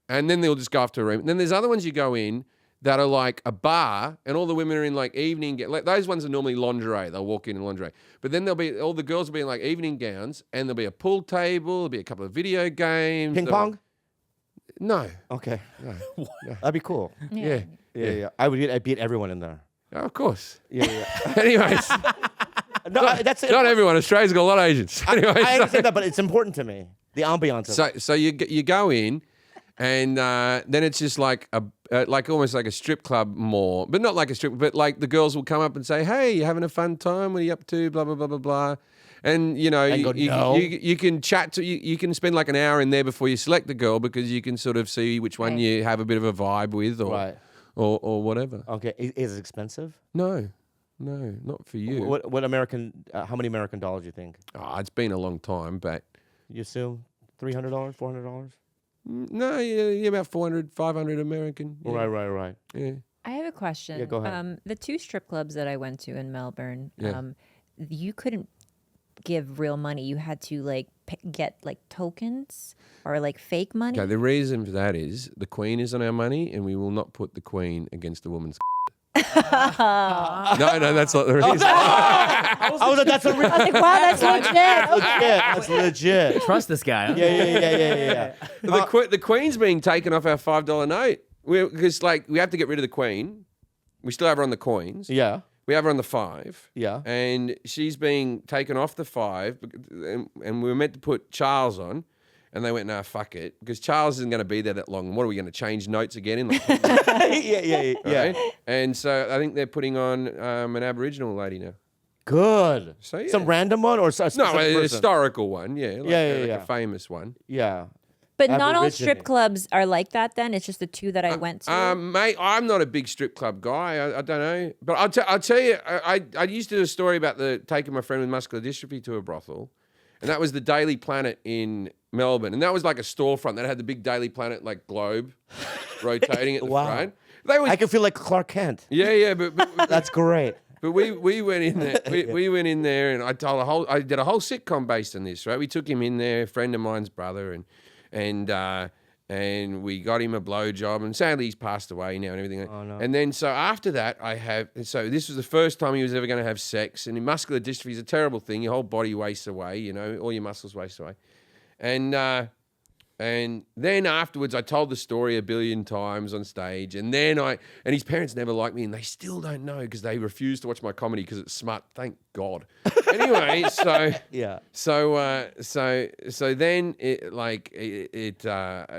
and then they'll just go off to a room. And then there's other ones you go in that are like a bar and all the women are in like evening. Those ones are normally lingerie. They'll walk in lingerie. But then all the girls will be in like evening gowns and there'll be a pool table. There'll be a couple of video games. Ping pong? No. Okay. That'd be cool. Yeah. Yeah. I'd beat everyone in there. Oh, of course. Yeah. Anyways. That's it. Not everyone. Australia's got a lot of Asians. Anyways. I understand that, but it's important to me. The ambiance of it. So you go in, and then it's just like almost like a strip club more, but not like a strip, but like the girls will come up and say, "Hey, you having a fun time? What are you up to?" Blah blah blah blah blah. And you know, you can chat to you can spend like an hour in there before you select the girl because you can sort of see which one you have a bit of a vibe with or whatever. Okay, is it expensive? No, not for you. What American? How many American dollars do you think? Oh, it's been a long time, but You assume $300, $400? no, yeah, about 400, 500 American. Yeah. Right. Yeah. I have a question. Yeah, go ahead. The 2 strip clubs that I went to in Melbourne, Yeah. You couldn't give real money. You had to like get like tokens or like fake money. Okay, the reason for that is the Queen is on our money, and we will not put the Queen against the woman's. No, that's not the reason. That's a real. I was like, wow, that's legit. That's legit. Trust this guy. Huh? Yeah. The Queen's being taken off our $5 note because like we have to get rid of the Queen. We still have her on the coins. Yeah. We have her on the 5. Yeah. And she's being taken off the 5, and we were meant to put Charles on. And they went, "Nah, fuck it," because Charles isn't going to be there that long. What are we going to change notes again? In like, Yeah. right? And so I think they're putting on an Aboriginal lady now. Good. So, yeah. Some random one or a No, specific a person? historical one. Yeah. Like Yeah. a famous one. Yeah. But not all Aborigine. strip clubs are like that then? It's just the 2 that I went to? Mate, I'm not a big strip club guy. I don't know. But I'll tell you, I used to do a story about taking my friend with muscular dystrophy to a brothel. And that was the Daily Planet in Melbourne. And that was like a storefront that had the big Daily Planet like globe rotating at the front. I can feel like Clark Kent. Yeah, but That's great. But we went in there. We went in there, and I did a whole sitcom based on this. Right, we took him in there, a friend of mine's brother, and we got him a blowjob. And sadly, he's passed away now and everything. Oh, no. And then so after that, so this was the first time he was ever going to have sex. And muscular dystrophy is a terrible thing. Your whole body wastes away. You know, all your muscles waste away. And And then afterwards, I told the story a billion times on stage. And then and his parents never liked me, and they still don't know because they refuse to watch my comedy because it's smut. Thank God. Anyway, so then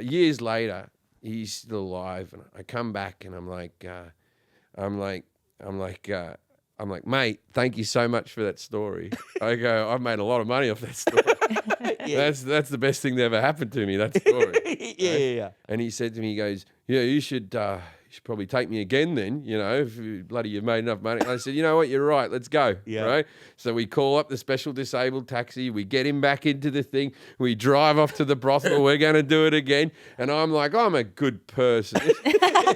years later, he's still alive, and I come back and I'm like, mate, thank you so much for that story. I go, I've made a lot of money off that story. That's the best thing that ever happened to me, that story. Yeah. And he said to me, he goes, yeah, you should probably take me again then, if you've made enough money. And I said, you know what, you're right, let's go. Yeah. Right? So we call up the special disabled taxi, we get him back into the thing, we drive off to the brothel, we're going to do it again. And I'm like, I'm a good person.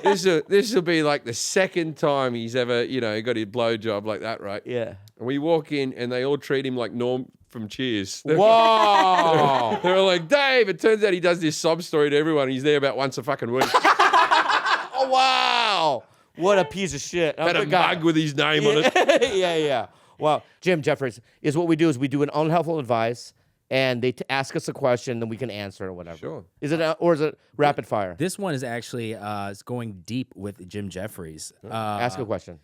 This will be like the second time he's ever, got a blowjob like that, right? Yeah. And we walk in and they all treat him like Norm from Cheers. Whoa! They're like, Dave, it turns out he does this sob story to everyone. He's there about once a fucking week. Oh, wow. What a piece of shit. Had a mug with his name on it. Yeah. Well, Jim Jefferies, is what we do is we do an unhelpful advice, and they ask us a question, then we can answer or whatever. Sure. Is it rapid fire? This one is actually is going deep with Jim Jefferies. Ask a question.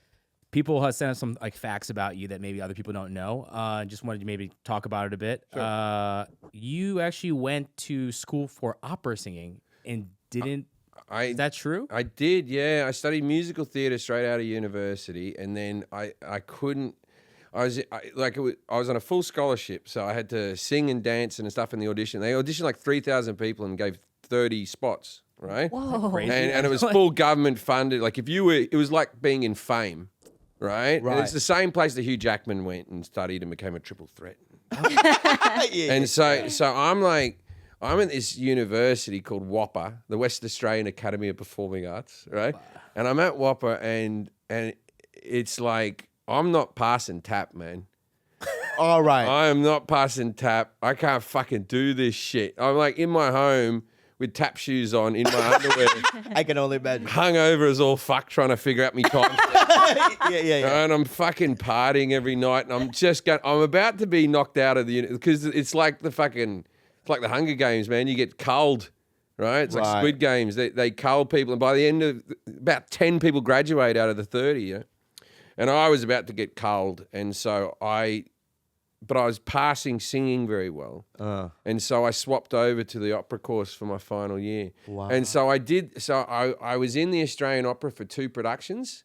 People have sent us some facts about you that maybe other people don't know. Just wanted to maybe talk about it a bit. Sure. You actually went to school for opera singing and didn't. Is that true? I did, yeah. I studied musical theatre straight out of university, and then I couldn't. I was on a full scholarship, so I had to sing and dance and stuff in the audition. They auditioned like 3,000 people and gave 30 spots, right? Whoa! And it was full government funded. Like it was like being in Fame. Right? And it's the same place that Hugh Jackman went and studied and became a triple threat. So I'm at this university called WAPA, the West Australian Academy of Performing Arts, right? And I'm at WAPA and it's like, I'm not passing tap, man. All right. I am not passing tap. I can't fucking do this shit. I'm like in my home with tap shoes on in my underwear. I can only imagine. Hungover as all fuck trying to figure out me time. Yeah. And I'm fucking partying every night, and I'm about to be knocked out of the because it's like the Hunger Games, man. You get culled, right? It's like Squid Games. They cull people, and by the end of about 10 people graduate out of the 30. And I was about to get culled, and so but I was passing singing very well. And so I swapped over to the opera course for my final year. Wow. And so I did. So I was in the Australian Opera for 2 productions,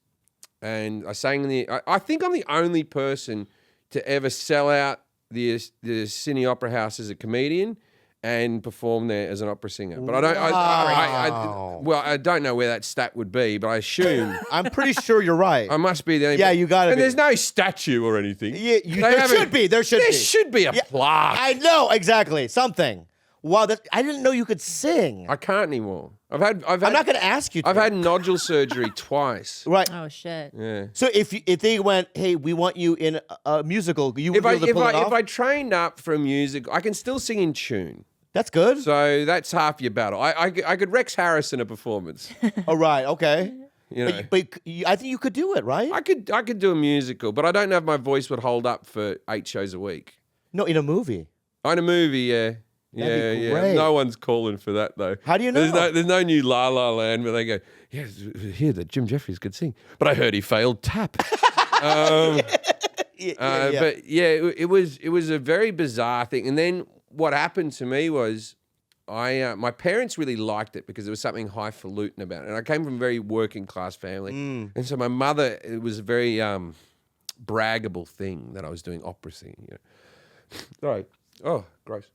and I sang I think I'm the only person to ever sell out the Sydney Opera House as a comedian and perform there as an opera singer. But I don't. I don't know where that stat would be, but I assume I'm pretty sure you're right. I must be the only. Yeah, you got it. And there's no statue or anything. Yeah, there should be. There should be a plaque. I know exactly something. Wow, I didn't know you could sing. I can't anymore. I'm not going to ask you. I've had nodule surgery twice. Right. Oh shit. Yeah. So if they went, hey, we want you in a musical, you would be able to pull it off? If I trained up for a musical, I can still sing in tune. That's good. So that's half your battle. I could Rex Harrison a performance. Oh, right. Okay. But I think you could do it, right? I could do a musical, but I don't know if my voice would hold up for 8 shows a week. No, in a movie. In a movie, yeah. That'd be Yeah. great. No one's calling for that though. How do you know? There's no new La La Land where they go, yeah, here that Jim Jefferies could sing, but I heard he failed tap. But it was a very bizarre thing. And then what happened to me was my parents really liked it because there was something highfalutin about it. And I came from a very working class family. And so my mother, it was a very braggable thing that I was doing opera singing. Sorry. Oh, gross.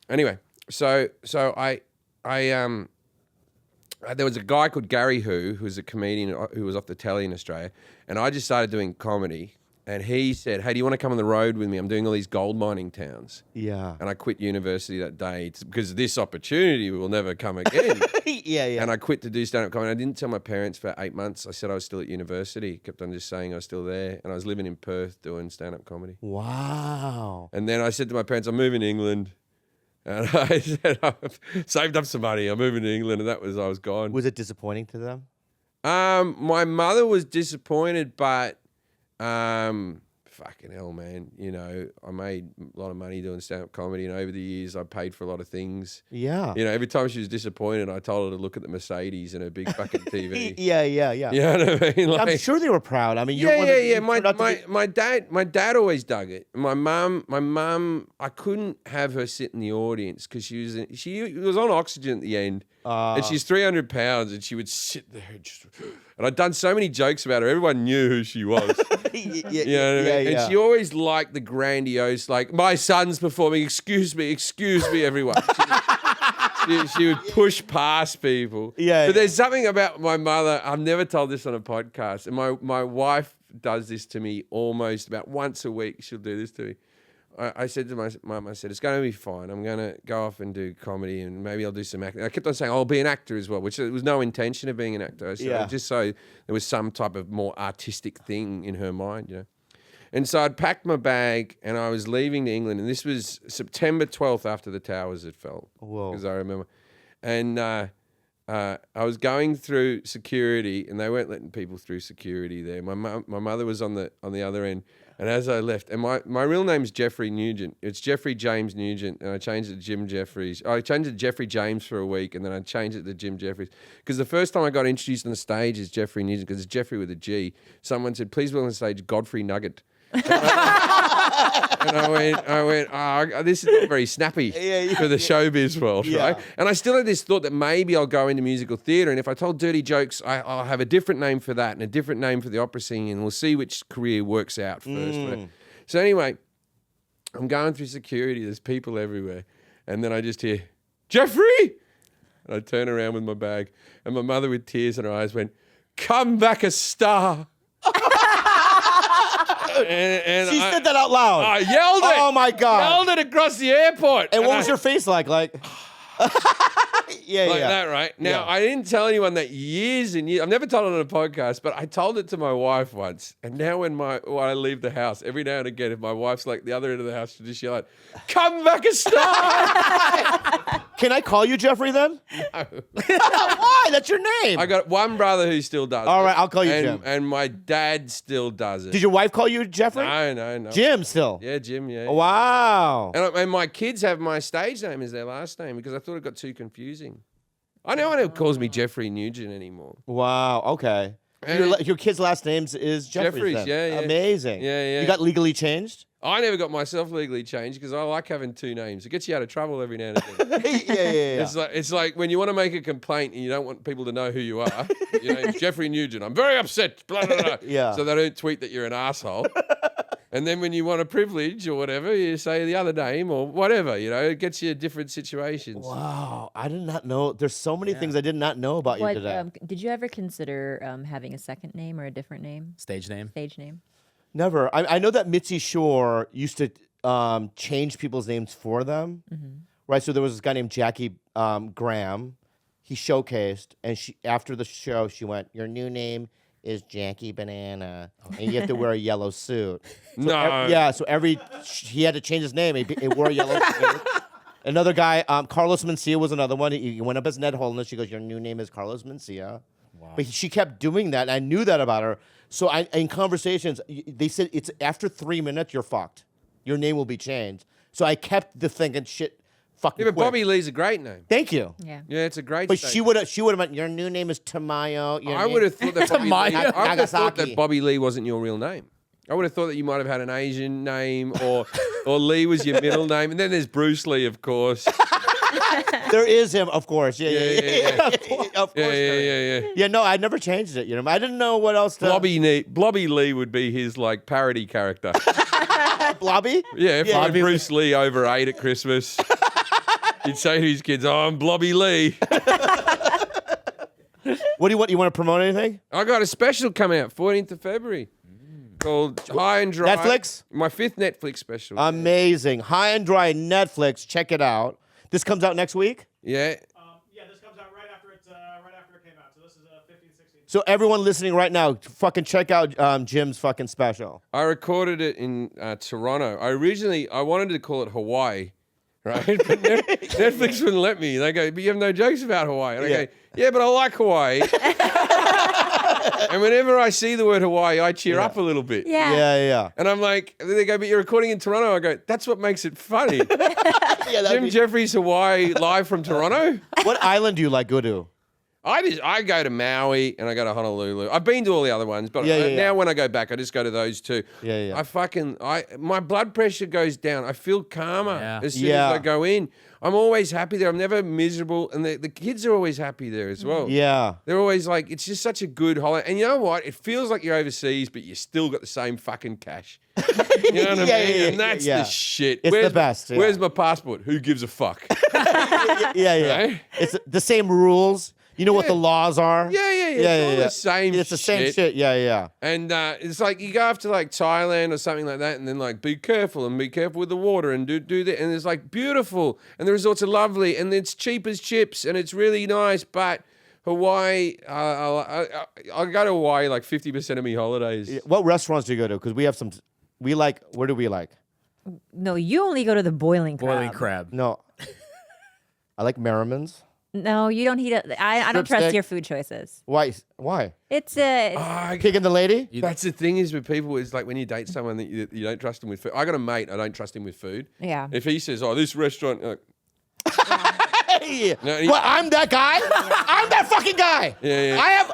Anyway, so I there was a guy called Gary who was a comedian who was off the telly in Australia, and I just started doing comedy. And he said, hey, do you want to come on the road with me? I'm doing all these gold mining towns. Yeah. And I quit university that day because this opportunity will never come again. Yeah. And I quit to do stand-up comedy. I didn't tell my parents for 8 months. I said I was still at university. Kept on just saying I was still there. And I was living in Perth doing stand-up comedy. Wow. And then I said to my parents, I'm moving to England. And I said, I've saved up some money. I'm moving to England. And I was gone. Was it disappointing to them? My mother was disappointed, but fucking hell, man. You know, I made a lot of money doing stand-up comedy, and over the years, I paid for a lot of things. Yeah. You know, every time she was disappointed, I told her to look at the Mercedes and her big fucking TV. Yeah. You know what I mean? I'm sure they were proud. I mean, you're one of the- Yeah. My dad always dug it. My mum, I couldn't have her sit in the audience because she was on oxygen at the end, and she's 300 pounds, and she would sit there and I'd done so many jokes about her. Everyone knew who she was. You know what I mean? And she always liked the grandiose, like, my son's performing. Excuse me, everyone. She would push past people. Yeah. But there's something about my mother. I've never told this on a podcast, and my wife does this to me almost about once a week. She'll do this to me. I said to my mum, I said, it's going to be fine. I'm going to go off and do comedy, and maybe I'll do some acting. I kept on saying, I'll be an actor as well, which there was no intention of being an actor. I said, just so there was some type of more artistic thing in her mind, you know. And so I'd packed my bag, and I was leaving to England, and this was September 12th after the towers had fell. Whoa. Because I remember. And I was going through security, and they weren't letting people through security there. My mother was on the other end. And as I left, and my real name's Jeffrey Nugent. It's Jeffrey James Nugent, and I changed it to Jim Jefferies. I changed it to Jeffrey James for a week, and then I changed it to Jim Jefferies. Because the first time I got introduced on the stage as Jeffrey Nugent, because it's Jeffrey with a G, someone said, please welcome on the stage Godfrey Nugget. And I went, oh, this is not very snappy for the showbiz world, right? And I still had this thought that maybe I'll go into musical theatre, and if I told dirty jokes, I'll have a different name for that and a different name for the opera singing, and we'll see which career works out first. So anyway, I'm going through security. There's people everywhere. And then I just hear, Jeffrey! And I turn around with my bag, and my mother with tears in her eyes went, come back a star. And she said that out loud. I yelled it. Oh my God. Yelled it across the airport. And what was your face like? Like that, right? Now, I didn't tell anyone that years and years. I've never told it on a podcast, but I told it to my wife once. And now when I leave the house, every now and again, if my wife's like the other end of the house, she'll just yell out, come back a star. Can I call you Jeffrey then? No. Why? That's your name. I got one brother who still does it. All right, I'll call you Jim. And my dad still does it. Did your wife call you Jeffrey? No. Jim still? Yeah, Jim, yeah. Wow. And my kids have my stage name as their last name because I thought it got too confusing. I know no one calls me Jeffrey Nugent anymore. Wow, okay. Your kid's last name is Jefferies, yeah. Amazing. Yeah. You got legally changed? I never got myself legally changed because I like having two names. It gets you out of trouble every now and again. Yeah. It's like when you want to make a complaint and you don't want people to know who you are. Your name's Jeffrey Nugent. I'm very upset. Blah, blah, blah. Yeah. So they don't tweet that you're an asshole. And then when you want a privilege or whatever, you say the other name or whatever. You know, it gets you different situations. Wow, I did not know. There's so many things I did not know about you today. Did you ever consider having a second name or a different name? Stage name. Stage name. Never. I know that Mitzi Shore used to change people's names for them, right? So there was this guy named Jackie Graham. He showcased, and after the show, she went, your new name is Jackie Banana, and you have to wear a yellow suit. So so he had to change his name. He wore a yellow suit. Another guy, Carlos Mencia was another one. He went up as Ned Holness. She goes, your new name is Carlos Mencia. Wow. But she kept doing that, and I knew that about her. So in conversations, they said it's after 3 minutes, you're fucked. Your name will be changed. So I kept the thinking, shit, fucking but quit. Bobby Lee's a great name. Thank you. Yeah. Yeah, it's a great But statement. she would have meant, your new name is Tamayo. I would have thought that Nagasaki. Bobby Lee wasn't your real name. I would have thought that you might have had an Asian name or Lee was your middle name. And then there's Bruce Lee, of course. There is him, of course. Yeah. Of course. Yeah. Yeah, no, I never changed it. You know, I didn't know what else to. Blobby Lee would be his like parody character. Blobby? Yeah, if like Bruce Lee overate at Christmas, he'd say to his kids, "Oh, I'm Blobby Lee." What do you want? You want to promote anything? I got a special coming out 14th of February called High and Dry. Netflix? My 5th Netflix special. Amazing. High and Dry Netflix. Check it out. This comes out next week? Yeah. This comes out right after it came out. So this is 15, 16. So everyone listening right now, fucking check out Jim's fucking special. I recorded it in Toronto. I wanted to call it Hawaii, right? But Netflix wouldn't let me. They go, but you have no jokes about Hawaii. And I go, yeah, but I like Hawaii. And whenever I see the word Hawaii, I cheer up a little bit. Yeah. Yeah. And I'm like, they go, but you're recording in Toronto. I go, that's what makes it funny. Jim Jefferies, Hawaii, live from Toronto. What island do you like go to? I go to Maui and I go to Honolulu. I've been to all the other ones, but now when I go back, I just go to those two. Yeah. My blood pressure goes down. I feel calmer as soon Yeah. as I go in. I'm always happy there. I'm never miserable. And the kids are always happy there as well. Yeah. They're always like, it's just such a good holiday. And you know what? It feels like you're overseas, but you still got the same fucking cash. You know what I mean? Yeah, and that's the shit. It's the best. Yeah. Where's my passport? Who gives a fuck? Yeah. Right? It's the same rules. You know what the laws are? Yeah. It's all the same It's the same shit. Yeah. And it's like you go off to like Thailand or something like that, and then like be careful with the water and do that. And it's like beautiful, and the resorts are lovely, and it's cheap as chips, and it's really nice. But Hawaii, I go to Hawaii like 50% of my holidays. What restaurants do you go to? Because we have some. We like. Where do we like? No, you only go to the boiling crab. Boiling crab. No. I like Merriman's. No, you don't eat it. I don't Strip trust steak. your food choices. Why? Why? It's Pig and the lady? That's the thing is with people is like when you date someone that you don't trust them with food. I got a mate, I don't trust him with food. Yeah. If he says, "Oh, this restaurant," Hey, No, he- what? I'm that guy. I'm that fucking guy. Yeah. I have.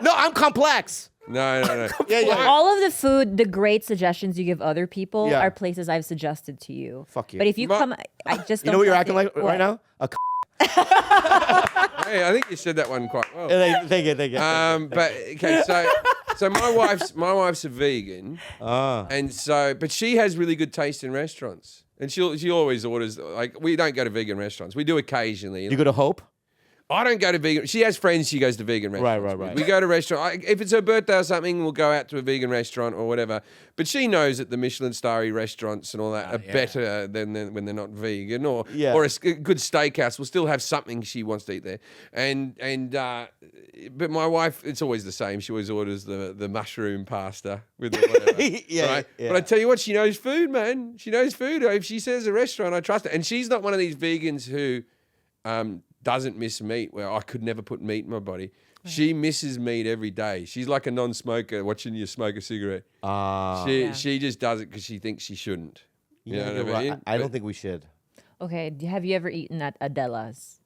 No, I'm complex. no. Yeah. all of the food, the great suggestions you give other people Yeah. are places I've suggested to you. Fuck you. But if you Ma- come, I just You don't know what you're trust acting it. like What? right now? A Hey, I think you said that one quite well. Thank you. But okay, so my wife's a vegan, and so but she has really good taste in restaurants, and she always orders like we don't go to vegan restaurants. We do occasionally. You go to Hope? I don't go to vegan. She has friends. She goes to vegan restaurants. Right. We go to restaurant. If it's her birthday or something, we'll go out to a vegan restaurant or whatever. But she knows that the Michelin starry restaurants and all that are better than when they're not vegan, or a good steakhouse will still have something she wants to eat there. But my wife, it's always the same. She always orders the mushroom pasta with the whatever. Yeah. But I tell you what, she knows food, man. She knows food. If she says a restaurant, I trust her. And she's not one of these vegans who doesn't miss meat, where I could never put meat in my body. She misses meat every day. She's like a non-smoker watching you smoke a cigarette. She just does it because she thinks she shouldn't. You know what I mean? I don't think we should. Okay, have you ever eaten at Adela's?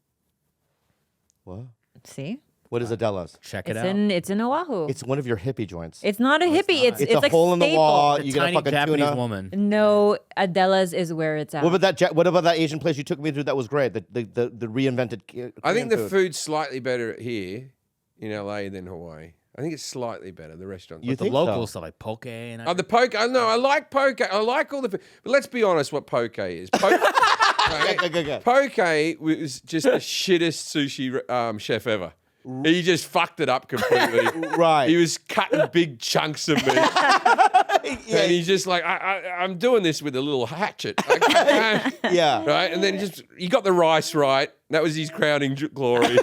What? See? What is Adela's? Check it It's out. in Oahu. It's one of your hippie joints. It's not a hippie. It's It's a like hole in the staple. wall. The You get a tiny fucking Japanese tuna. woman. No, Adela's is where it's at. What about that Asian place you took me to? That was great. The reinvented. I think Korean the food. food's slightly better here in LA than Hawaii. I think it's slightly better, the restaurants. You The think local so? stuff like poke and The poke. No, I like poke. I like all the food. But let's be honest what poke is. Poke, Go. Poke was just the shittest sushi chef ever. He just fucked it up completely. Right. He was cutting big chunks of meat. And he's just like, I'm doing this with a little hatchet. Yeah. Right? And then he got the rice right. That was his crowning glory.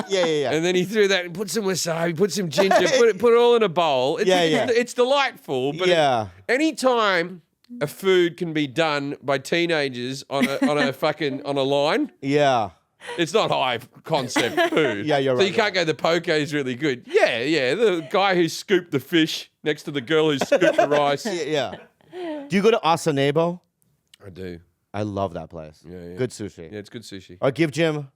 Yeah. And then he threw that and put some wasabi, put some ginger, put it all in a bowl. It's delightful. But anytime a food can be done by teenagers on a line, Yeah. it's not high concept food. Yeah, you're So right, you can't go, the poke is really good. Yeah. The guy who scooped the fish next to the girl who scooped the rice. Yeah. Do you go to Asanebo? I do. I love that place. Yeah. Good sushi. Yeah, it's good sushi. All right, give Jim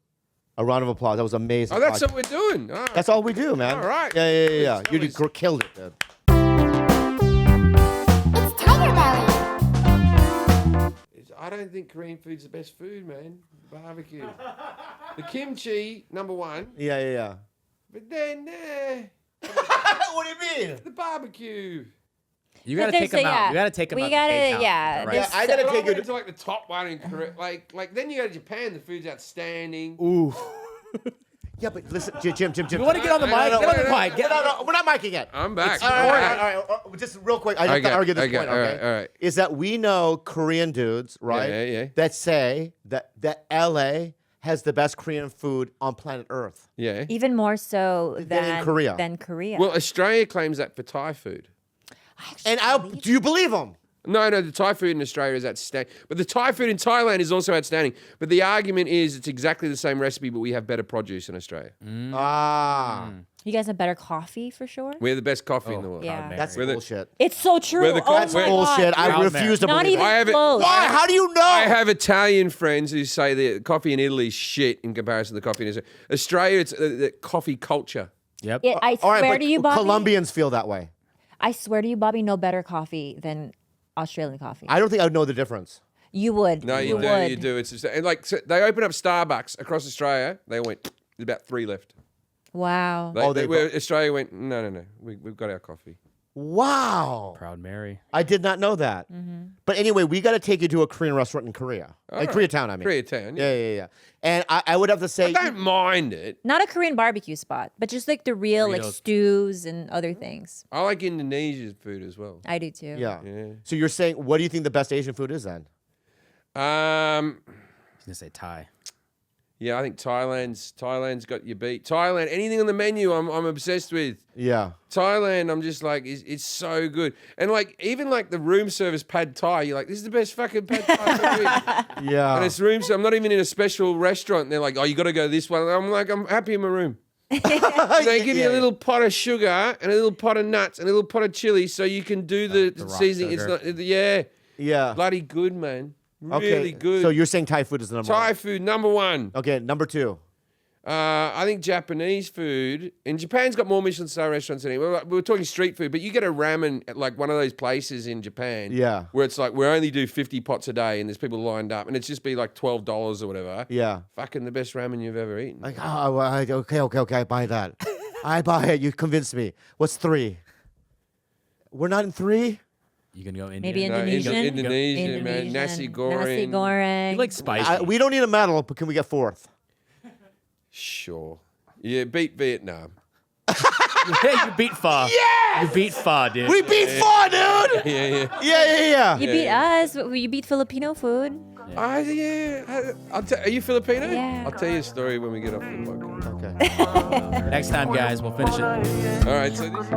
a round of applause. That was amazing. Oh, that's what we're doing. Oh. That's all we do, man. All right. Yeah. That You was- killed it, dude. It's TigerBelly. I don't think Korean food's the best food, man. Barbecue. The kimchi, number one. Yeah. But then, What do you mean? the barbecue. You gotta There's take them a- out. You gotta take them we out. gotta- to K-Town. yeah, Right. Yeah, I gotta But I take went it. to like the top one in Korea. Like then you go to Japan, the food's outstanding. Ooh. Yeah, but listen, Jim. You want to get on the mic? No, Get on the no, mic. No, we're not micing yet. I'm back. All right. Just real quick, I have to argue this point, okay? All right. Is that we know Korean dudes, right? Yeah. That say that LA has the best Korean food on planet Earth. Yeah. Even more so Than Korea. Than Korea. Well, Australia claims that for Thai food. And do you believe them? No, the Thai food in Australia is outstanding. But the Thai food in Thailand is also outstanding. But the argument is it's exactly the same recipe, but we have better produce in Australia. You guys have better coffee for sure. We're the best coffee in the world. Yeah. That's We're the- bullshit. It's so true. We're the oh That's my Bullshit. God. I Proud refuse to Not believe even I have it- close. Why? How do you know? I have Italian friends who say that coffee in Italy is shit in comparison to the coffee in Israel. Australia, it's the coffee culture. Yep. I All right, swear but to you, Bobby. Colombians feel that way. I swear to you, Bobby, no better coffee than Australian coffee. I don't think I would know the difference. You would. No, you do. would. You do. It's just, and like so they open up Starbucks across Australia. They went. There's about 3 left. Wow. Australia went. No. We've got our coffee. Wow. Proud Mary. I did not know that. But anyway, we got to take you to a Korean restaurant in Korea. right. Koreatown, I mean. Koreatown. Yeah. And I would have to say, I don't mind it. Not a Korean barbecue spot, but just like the real like Burritos. stews and other things. I like Indonesian food as well. I do too. yeah. Yeah. So you're saying, what do you think the best Asian food is then? I was gonna say Thai. Yeah, I think Thailand's got you beat. Thailand, anything on the menu, I'm obsessed with. Yeah. Thailand, I'm just like, it's so good. And like, even like the room service pad Thai, you're like, this is the best fucking pad Thai. Yeah. And it's room service. I'm not even in a special restaurant. And they're like, oh, you got to go this one. I'm like, I'm happy in my room. They give you a little pot of sugar and a little pot of nuts and a little pot of chili so you can do the rock seasoning. It's sugar. not, yeah, Yeah. bloody good, man. Okay. Really good. So you're saying Thai food is the number Thai one. food, number one. Okay, number 2. I think Japanese food. And Japan's got more Michelin star restaurants than anywhere. We were talking street food, but you get a ramen at like one of those places in Japan. Yeah. Where it's like, we only do 50 pots a day and there's people lined up and it's just be like $12 or whatever. Yeah. Fucking the best ramen you've ever eaten. Like, okay, I buy that. I buy it. You convinced me. What's 3? We're not in 3? You gonna go Indian? Maybe No, Indonesian. Indonesian, man. Nasi goreng. Nasi goreng. You like spicy? We don't need a medal, but can we get 4th? Sure. Yeah, beat Vietnam. You beat Pho. Yeah. You beat Pho, dude. We beat 4, dude! Yeah. Yeah. You beat us. You beat Filipino food. Are you Filipino? Yeah. I'll tell you a story when we get off the podcast. Okay. Next time, guys, we'll finish it. All right, so this.